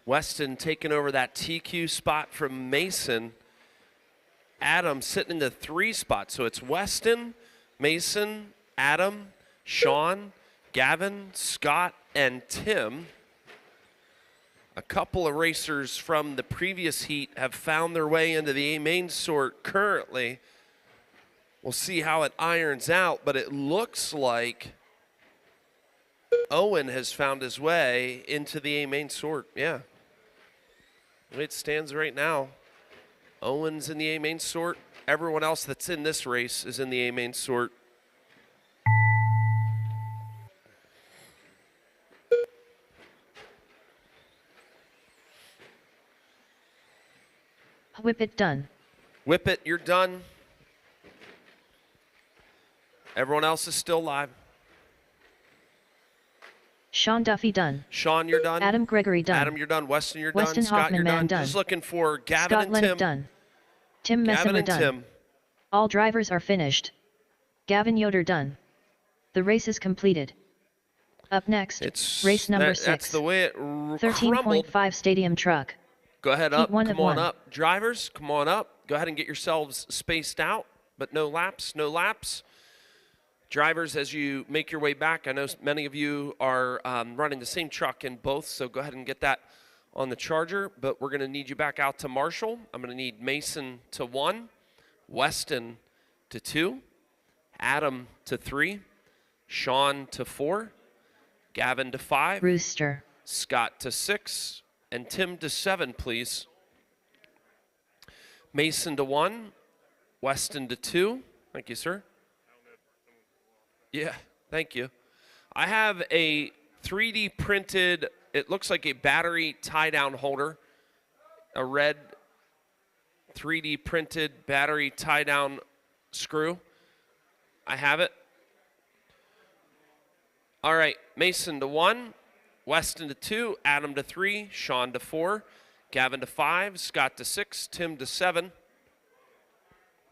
Weston taking over that TQ spot from Mason. Adam sitting in the 3 spot. So it's Weston, Mason, Adam, Sean, Gavin, Scott, and Tim. A couple of racers from the previous heat have found their way into the A main sort currently. We'll see how it irons out, but it looks like Owen has found his way into the A main sort. Yeah. The way it stands right now, Owen's in the A main sort. Everyone else that's in this race is in the A main sort. Whip it done. Whip it, you're done. Everyone else is still live. Sean Duffy done. Sean, you're done. Adam Gregory done. Adam, you're done. Weston, you're Weston done. Scott, Hoffman you're man done. done. Just looking for Gavin Scott and Lennon Tim. done. Tim Gavin Messimer and done. Tim. All drivers are finished. Gavin Yoder done. The race is completed. Up next, It's race number That's 6. the way it crumbled. 13.5 stadium truck. Go ahead Heat up. one Come of on one. up. Drivers, come on up. Go ahead and get yourselves spaced out, but no laps, no laps. Drivers, as you make your way back, I know many of you are running the same truck in both, so go ahead and get that on the charger, but we're going to need you back out to Marshall. I'm going to need Mason to 1, Weston to 2, Adam to 3, Sean to 4, Gavin to 5, Rooster. Scott to 6, and Tim to 7, please. Mason to 1, Weston to 2. Thank you, sir. Yeah, thank you. I have a 3D printed, it looks like a battery tie-down holder, a red 3D printed battery tie down screw. I have it. All right, Mason to 1, Weston to 2, Adam to 3, Sean to 4, Gavin to 5, Scott to 6, Tim to 7.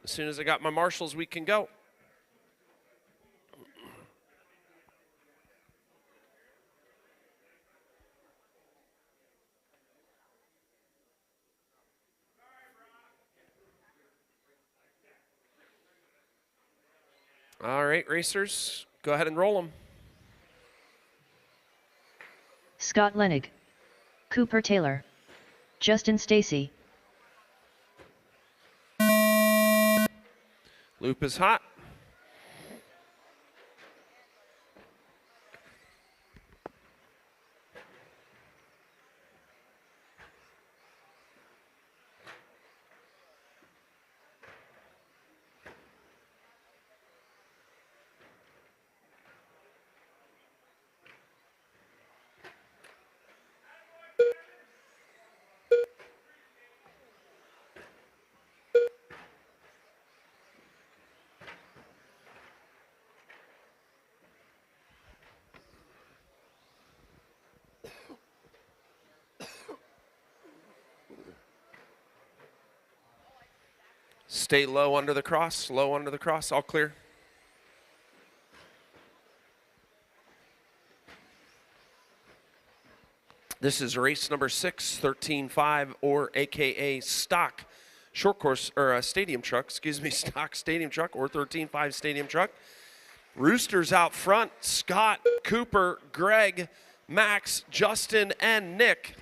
As soon as I got my marshals, we can go. All right, racers, go ahead and roll them. Scott Lenig, Cooper Taylor, Justin Stacy, Loop is hot. Stay low under the cross, all clear. This is race number 6, 13.5, or AKA stock short course, or stadium truck, excuse me, stock stadium truck, or 13.5 stadium truck. Roosters out front, Scott, Cooper, Greg, Max, Justin, and Nick.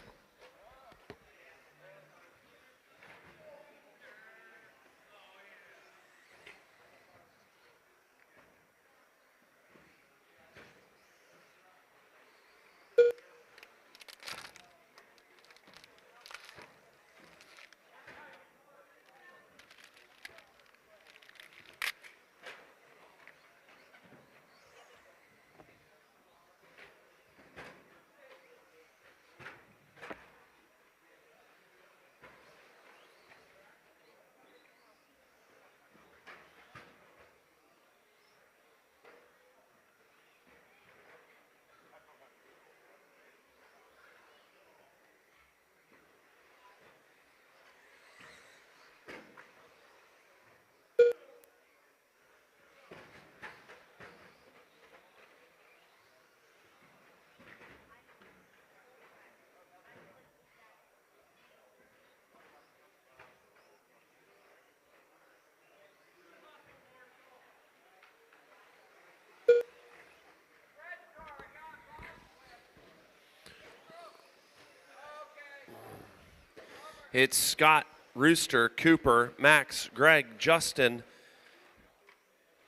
It's Scott, Rooster, Cooper, Max, Greg, Justin.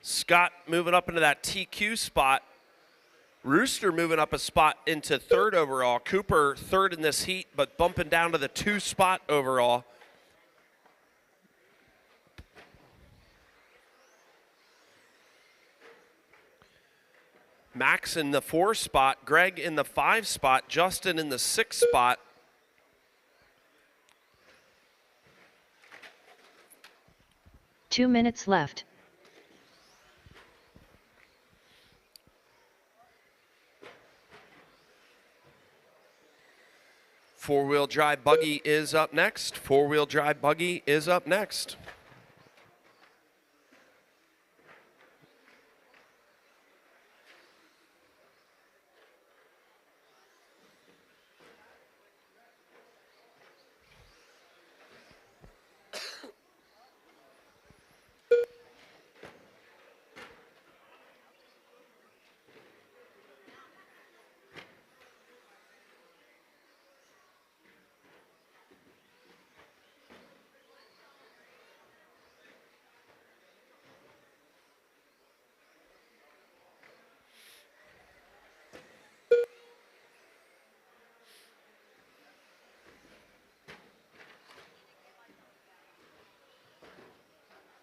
Scott moving up into that TQ spot. Rooster moving up a spot into 3rd overall. Cooper 3rd in this heat, but bumping down to the 2 spot overall. Max in the 4 spot, Greg in the 5 spot, Justin in the 6 spot. Two minutes left. Four-wheel drive buggy is up next. Four-wheel drive buggy is up next.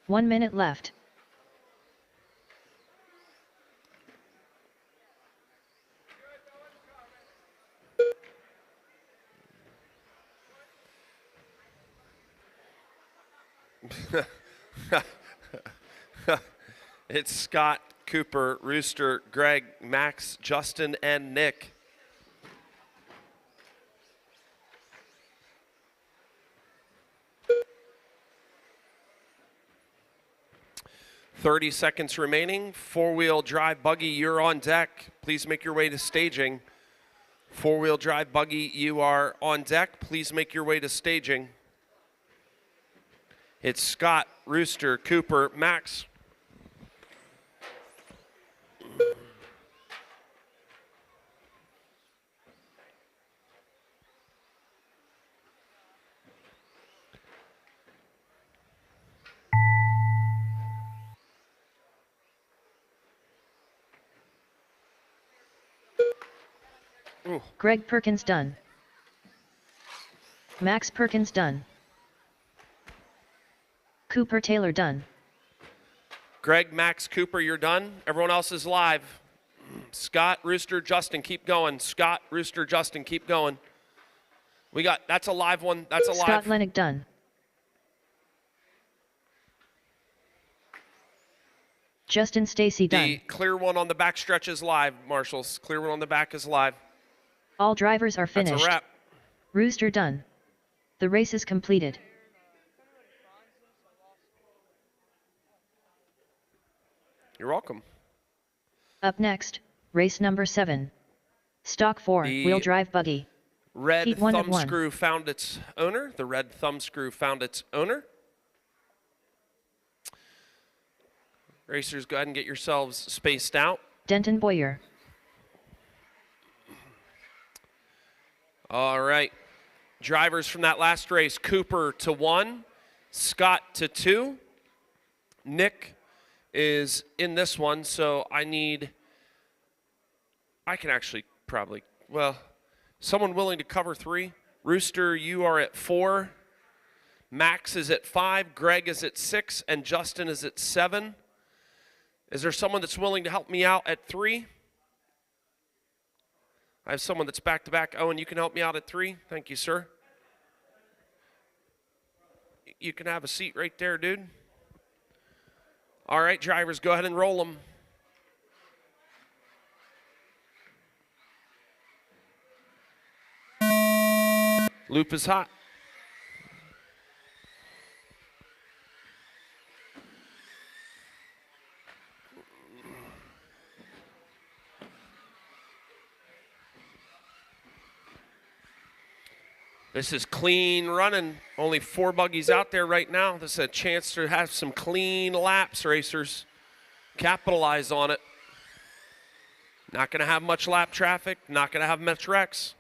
One minute left. It's Scott, Cooper, Rooster, Greg, Max, Justin, and Nick. $30 remaining. Four-wheel drive buggy, you're on deck. Please make your way to staging. Four-wheel drive buggy, you are on deck. Please make your way to staging. It's Scott, Rooster, Cooper, Max. Greg Perkins done. Max Perkins done. Cooper Taylor done. Greg, Max, Cooper, you're done. Everyone else is live. Scott, Rooster, Justin, keep going. Scott, Rooster, Justin, keep going. We got, that's a live one. That's a live. Scott Lennick done. Justin Stacy done. The clear one on the back stretch is live, Marshals. Clear one on the back is live. All drivers are finished. That's a wrap. Rooster done. The race is completed. You're welcome. Up next, race number 7. Stock 4, The wheel drive buggy. Red Heat 1 of thumb 1. screw found its owner. The red thumb screw found its owner. Racers, go ahead and get yourselves spaced out. Denton Boyer. All right. Drivers from that last race, Cooper to 1, Scott to 2. Nick is in this one, so I can actually probably, well, someone willing to cover 3. Rooster, you are at 4. Max is at 5. Greg is at 6. And Justin is at 7. Is there someone that's willing to help me out at 3? I have someone that's back-to-back. Owen, you can help me out at 3. Thank you, sir. You can have a seat right there, dude. All right, drivers, go ahead and roll them. Loop is hot. This is clean running. Only 4 buggies out there right now. This is a chance to have some clean laps, racers. Capitalize on it. Not going to have much lap traffic. Not going to have much wrecks.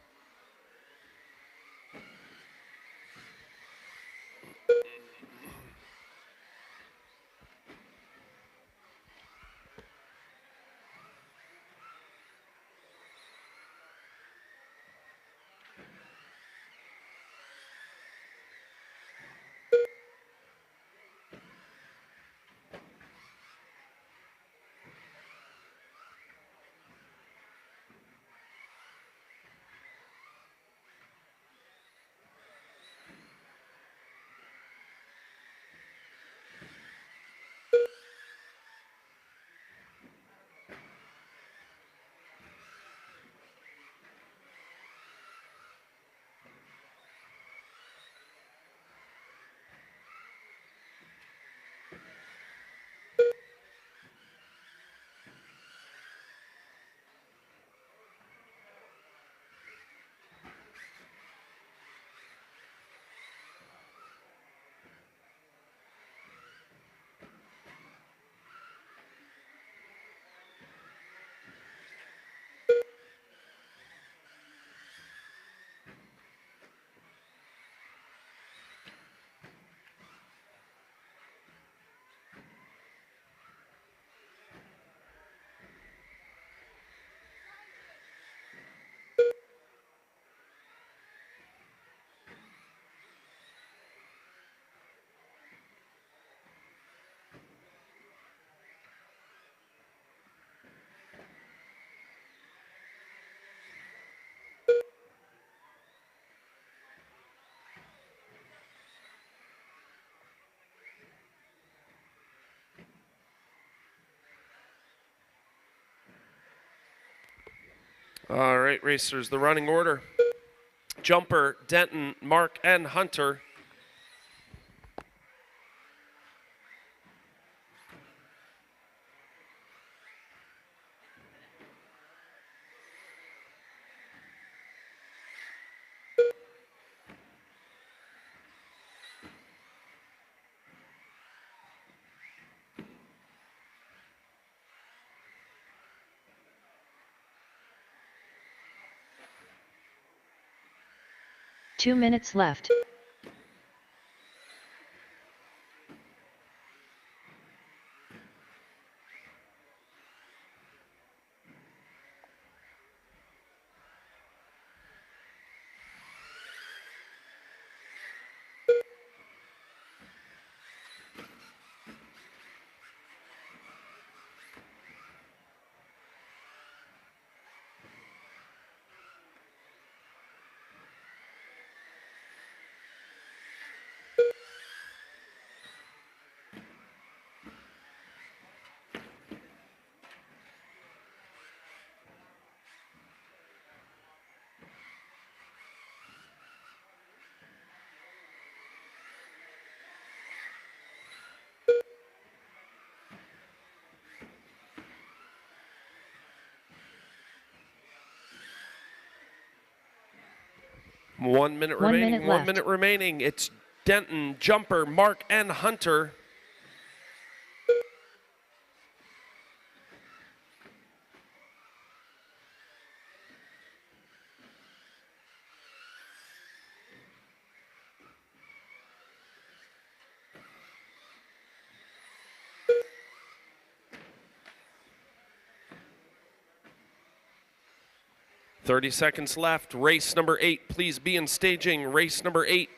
All right, racers, the running order. Jumper, Denton, Mark, and Hunter. Two minutes left. One minute One remaining. minute 1 left. minute remaining. It's Denton, Jumper, Mark, and Hunter. .30 seconds left. Race number 8, please be in staging. Race number 8,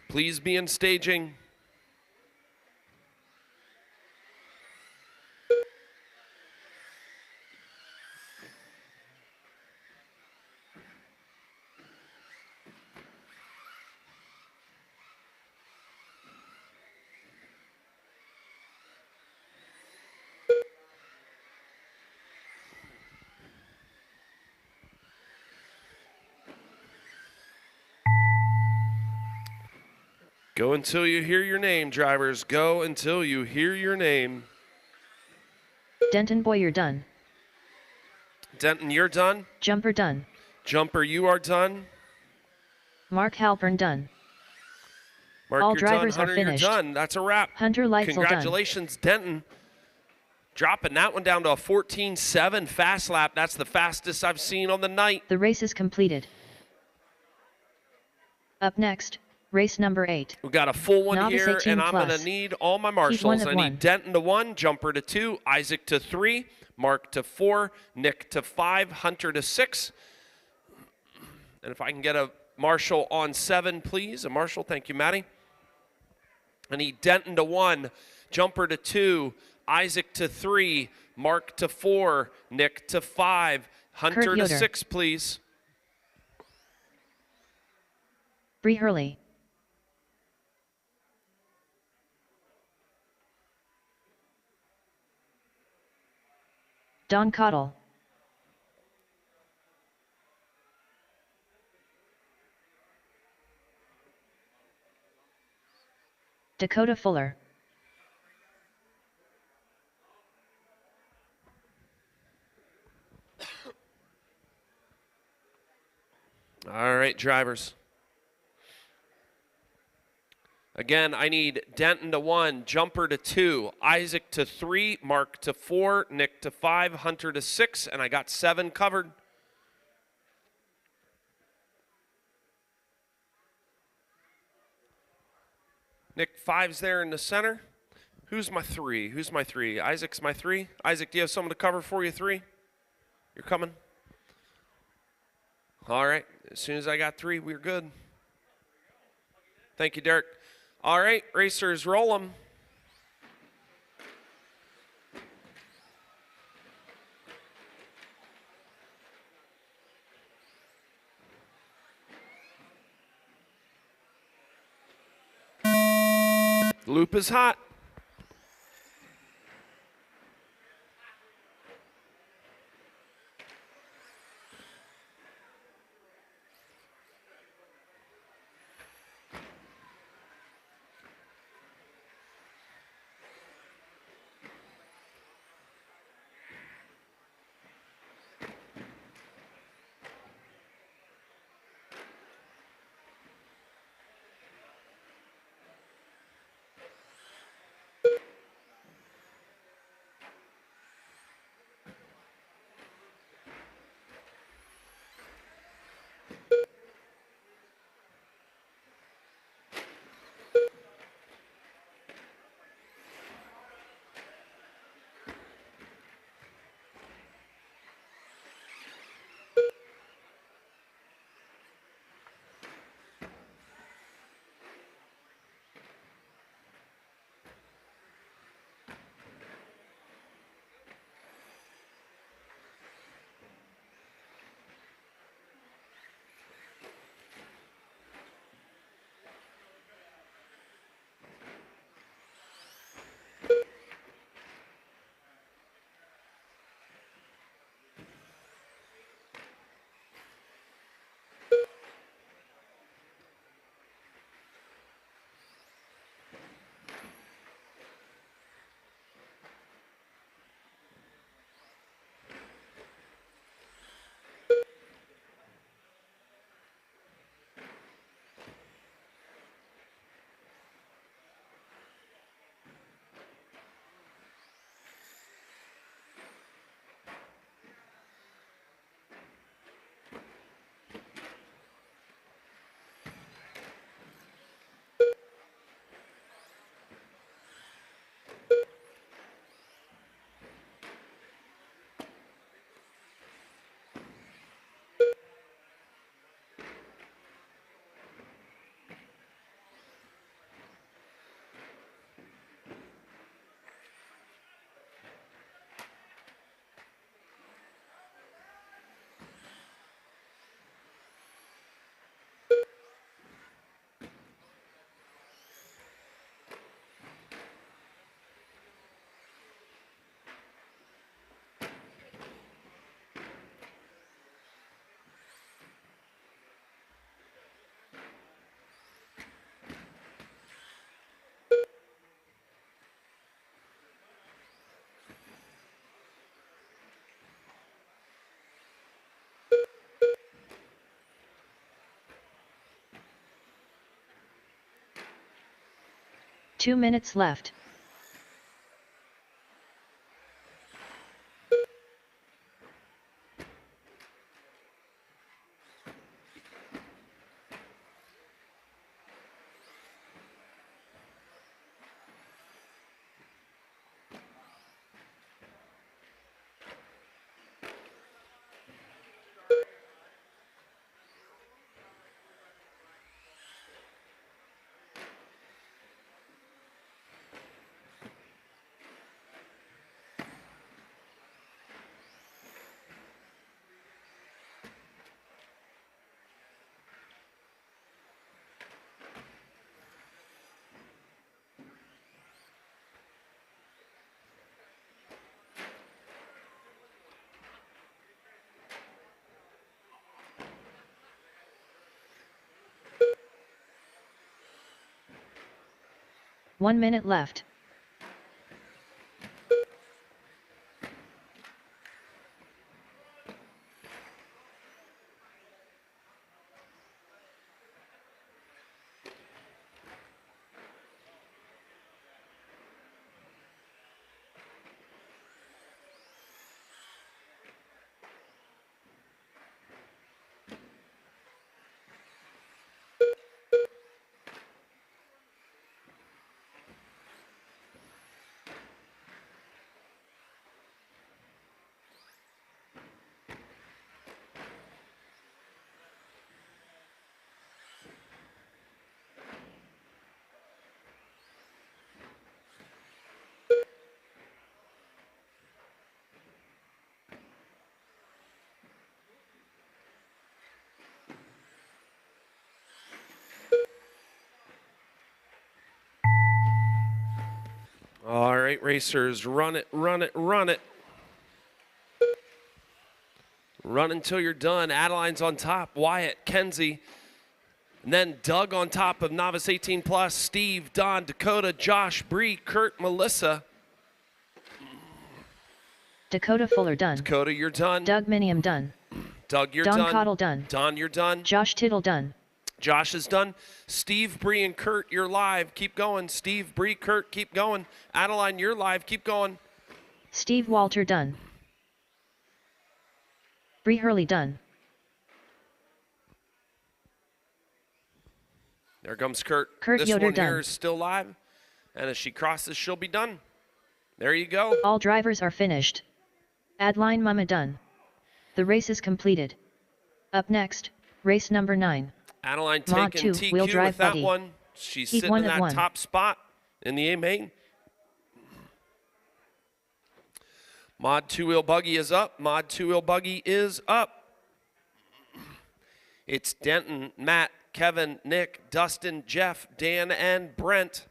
please be in staging. Go until you hear your name, drivers. Go until you hear your name. Denton Boyer done. Denton, you're done. Jumper done. Jumper, you are done. Mark Halpern done. Mark, All you're drivers done. are Hunter, finished. You're done. That's a wrap. Hunter Leitzel done. Congratulations, Denton. Dropping that one down to a 14.7 fast lap. That's the fastest I've seen on the night. The race is completed. Up next, race number 8. We've got a full one Novice here, 18 and I'm going plus. to need all my Heat marshals. 1 I of need 1. Denton to 1, Jumper to 2, Isaac to 3, Mark to 4, Nick to 5, Hunter to 6. And if I can get a marshal on 7, please. A marshal, thank you, Maddie. I need Denton to 1, Jumper to 2, Isaac to 3, Mark to 4, Nick to 5, Hunter to Yoder. 6, please. Bree Hurley. Don Cottle. Dakota Fuller. All right, drivers. Again, I need Denton to 1, Jumper to 2, Isaac to 3, Mark to 4, Nick to 5, Hunter to 6, and I got 7 covered. Nick, 5's there in the center. Who's my 3? Who's my 3? Isaac's my 3. Isaac, do you have someone to cover for you, 3? You're coming? All right. As soon as I got 3, we're good. Thank you, Derek. All right, racers, roll them. Loop is hot. 2 minutes left. One minute left. All right, racers, run it, run it, run it. Run until you're done. Adeline's on top. Wyatt, Kenzie. And then Doug on top of Novice 18 Plus. Steve, Don, Dakota, Josh, Bree, Kurt, Melissa. Dakota Fuller done. Dakota, you're done. Doug Minium done. Doug, you're Don done. Cottle done. Don, you're done. Josh Tittle done. Josh is done. Steve, Bree, and Kurt, you're live. Keep going. Steve, Bree, Kurt, keep going. Adeline, you're live. Keep going. Steve Walter done. Bree Hurley done. There comes Kurt. Kurt this Yoder one here done. is still live. And as she crosses, she'll be done. There you go. All drivers are finished. Adeline Mama done. The race is completed. Up next, race number 9. Adeline Mod taking 2 TQ wheel drive with that buggy. one. She's Heat sitting 1 in of that 1. top spot in the A main. Mod 2 wheel buggy is up. Mod 2 wheel buggy is up. It's Denton, Matt, Kevin, Nick, Dustin, Jeff, Dan, and Brent.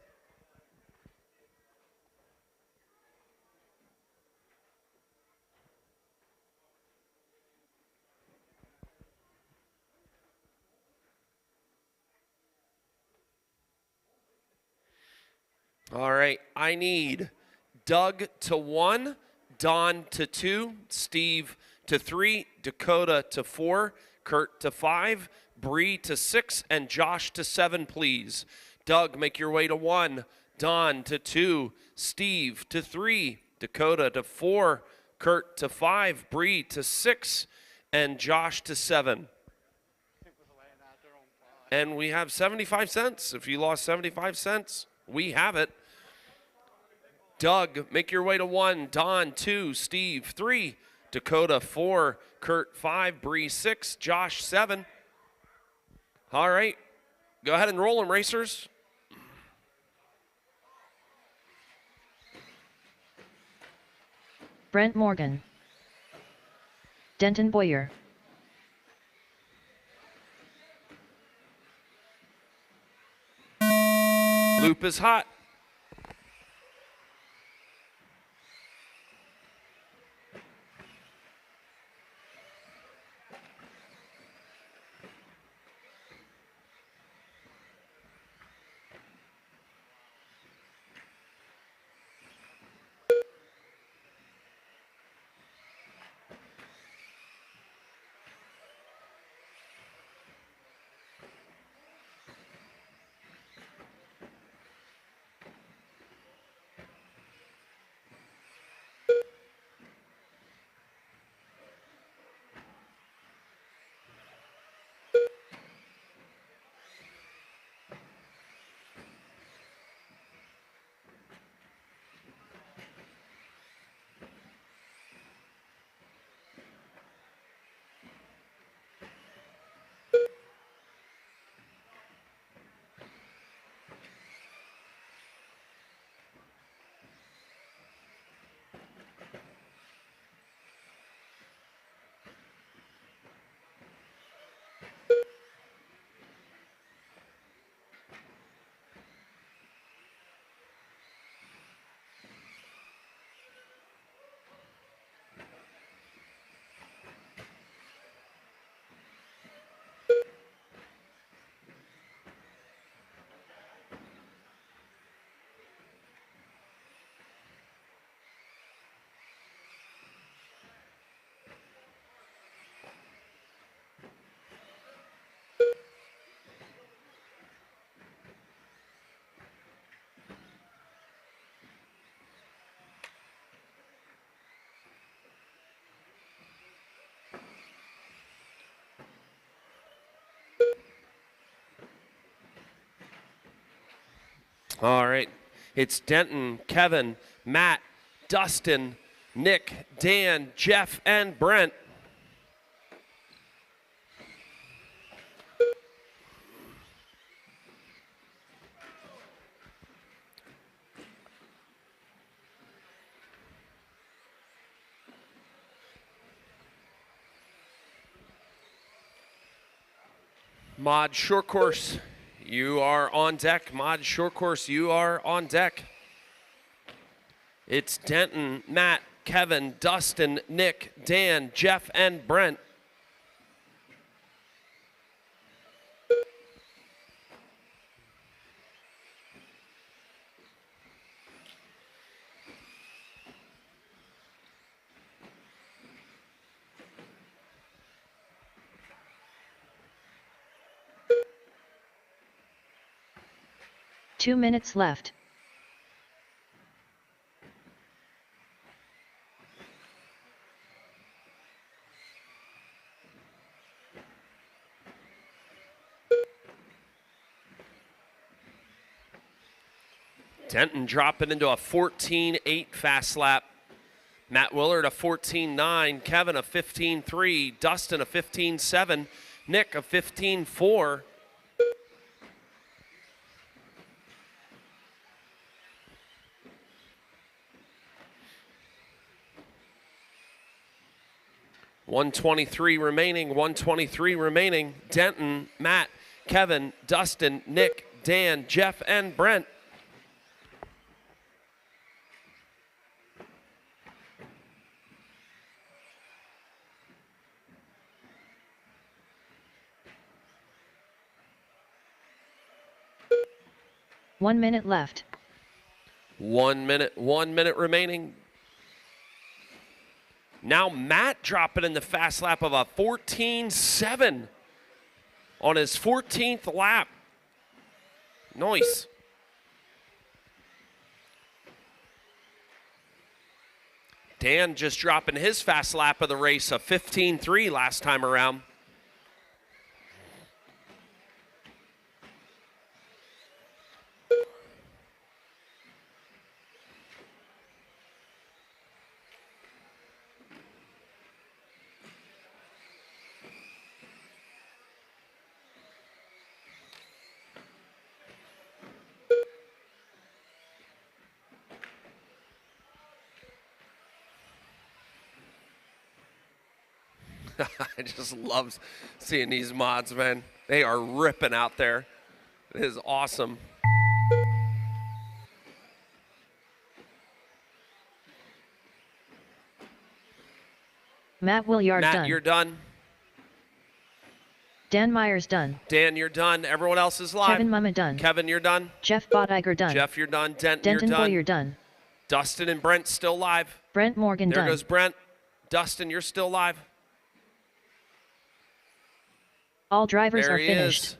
All right, I need Doug to 1, Don to 2, Steve to 3, Dakota to 4, Kurt to 5, Bree to 6, and Josh to 7, please. Doug, make your way to 1, Don to 2, Steve to 3, Dakota to 4, Kurt to 5, Bree to 6, and Josh to 7. And we have 75 cents. If you lost 75 cents, we have it. Doug, make your way to 1. Don, 2. Steve, 3. Dakota, 4. Kurt, 5. Bree, 6. Josh, 7. All right. Go ahead and roll them, racers. Brent Morgan. Denton Boyer. Loop is hot. All right. It's Denton, Kevin, Matt, Dustin, Nick, Dan, Jeff, and Brent. Mod Short Course, you are on deck. Mod Short Course, you are on deck. It's Denton, Matt, Kevin, Dustin, Nick, Dan, Jeff, and Brent. Two minutes left. Denton dropping into a 14.8 fast lap. Matt Willard a 14.9, Kevin a 15.3, Dustin a 15.7, Nick a 15.4. $123 remaining, $123 remaining. Denton, Matt, Kevin, Dustin, Nick, Dan, Jeff, and Brent. One minute left. 1 minute remaining. Now Matt dropping in the fast lap of a 14.7 on his 14th lap. Nice. Dan just dropping his fast lap of the race, a 15.3 last time around. I just love seeing these mods, man. They are ripping out there. It is awesome. Matt Williard Matt, done. you're done. Dan Myers done. Dan, you're done. Everyone else is live. Kevin Mumma done. Kevin, you're done. Jeff Bodiger done. Jeff, you're done. Denton, Denton you're done. Boyer done. Dustin and Brent still live. Brent Morgan There done. goes Brent. Dustin, you're still live. All drivers There are he finished. is.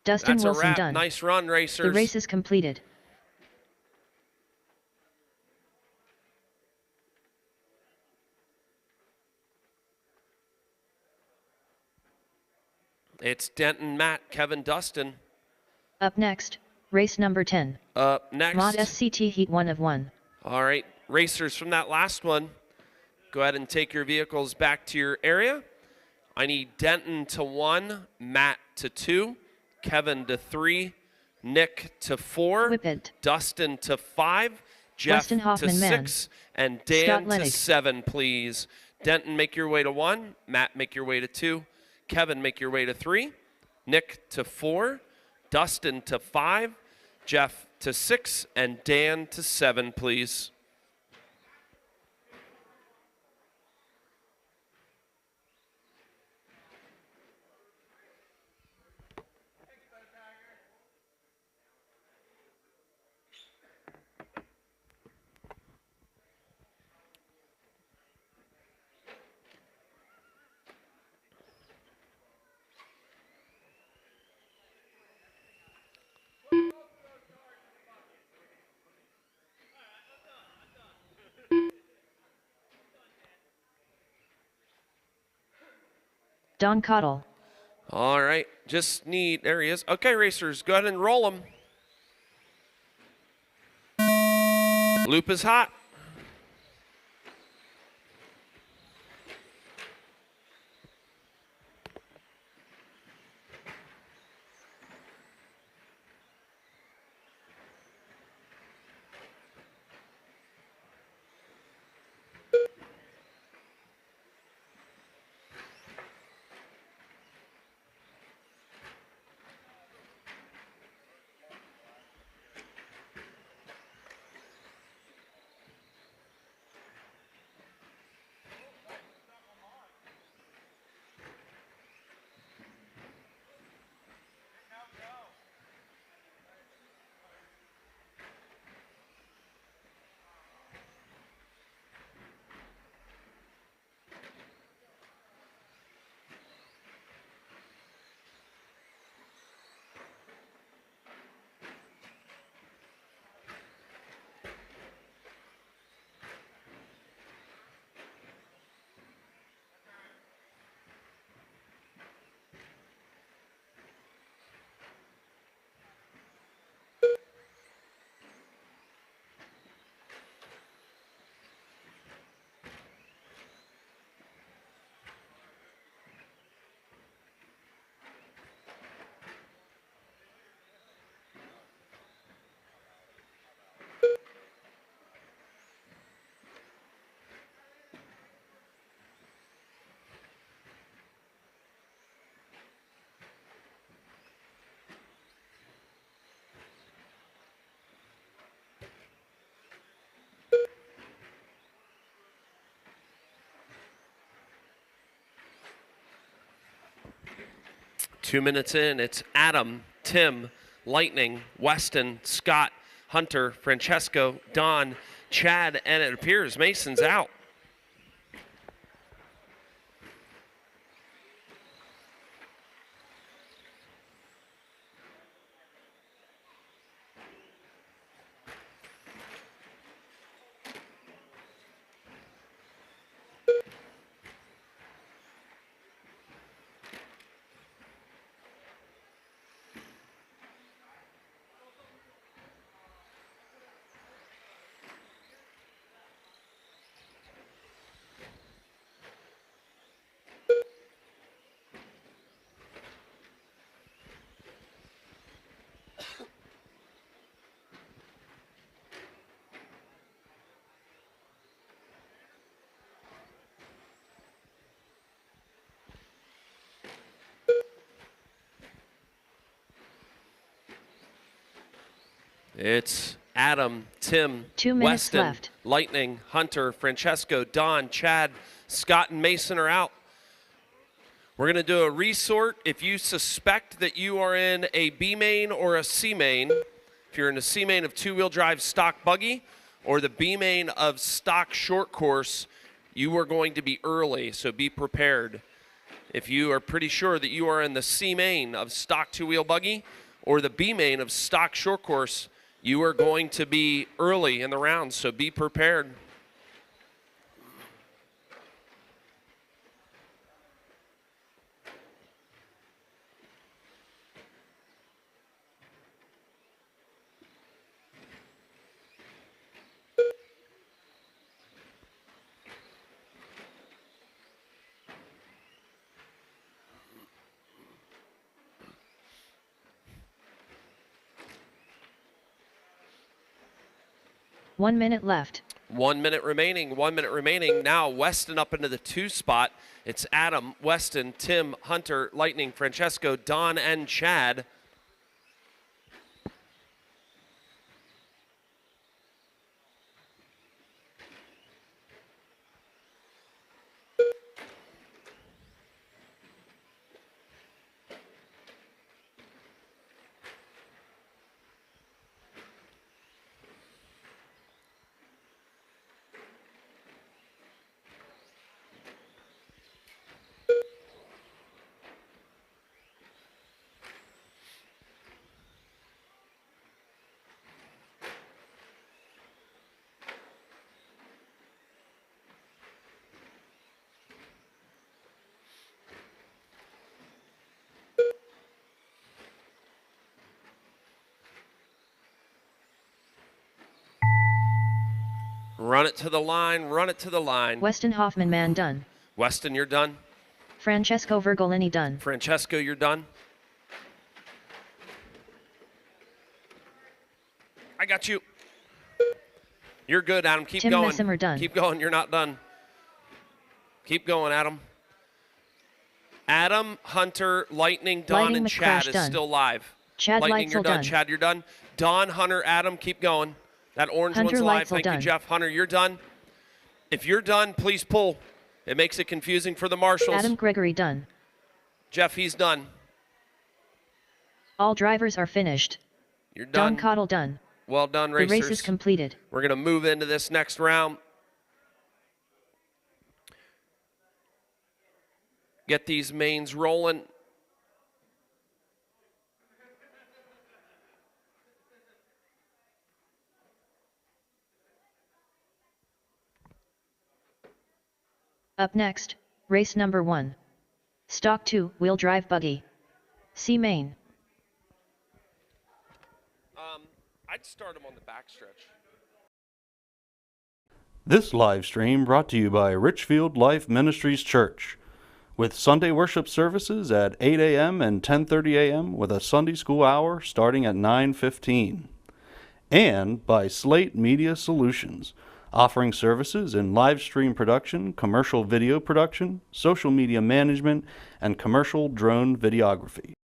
Dustin That's a Wilson wrap. done. Nice run, racers. The race is completed. It's Denton, Matt, Kevin, Dustin. Up next, race number 10. Up next. Mod SCT Heat 1 of 1. All right, racers from that last one, go ahead and take your vehicles back to your area. I need Denton to 1, Matt to 2, Kevin to 3, Nick to 4, Whip it. Dustin to 5, Jeff Weston to Hoffman, man. 6, and Dan Scott to Lennox. 7, please. Denton, make your way to 1, Matt, make your way to 2, Kevin, make your way to 3, Nick to 4, Dustin to 5, Jeff to 6, and Dan to 7, please. Don Cottle. All right, just need, there he is. Okay, racers, go ahead and roll them. Loop is hot. Two minutes in, it's Adam, Tim, Lightning, Weston, Scott, Hunter, Francesco, Don, Chad, and it appears Mason's out. It's Adam, Tim, 2 minutes Weston, left. Lightning, Hunter, Francesco, Don, Chad, Scott, and Mason are out. We're going to do a resort. If you suspect that you are in a B main or a C main, if you're in a C main of two-wheel drive stock buggy or the B main of stock short course, you are going to be early, so be prepared. If you are pretty sure that you are in the C main of stock two-wheel buggy or the B main of stock short course, you are going to be early in the round, so be prepared. One minute left. 1 minute remaining, 1 minute remaining. Now Weston up into the 2 spot. It's Adam, Weston, Tim, Hunter, Lightning, Francesco, Don, and Chad. Run it to the line, run it to the line. Weston Hoffman man done. Weston, you're done. Francesco Virgolini done. Francesco, you're done. I got you. You're good, Adam. Keep Tim going. Messimer done. Keep going. You're not done. Keep going, Adam. Adam, Hunter, Lightning, Don, Lightning and Chad McCrash is done. still live. Chad Lightning, you're Leitzel done. done. Chad, you're done. Don, Hunter, Adam, keep going. That orange Hunter one's live. Leitzel Thank you, done. Jeff. Hunter, you're done. If you're done, please pull. It makes it confusing for the marshals. Adam Gregory done. Jeff, he's done. All drivers are finished. You're done. Don Cottle done. Well done, The racers. race is completed. We're going to move into this next round. Get these mains rolling. Up next, race number 1. Stock 2, wheel drive buggy. C main. I'd start him on the backstretch. This live stream brought to you by Richfield Life Ministries Church, with Sunday worship services at 8 a.m. and 10:30 a.m. with a Sunday school hour starting at 9:15. And by Slate Media Solutions, offering services in live stream production, commercial video production, social media management, and commercial drone videography.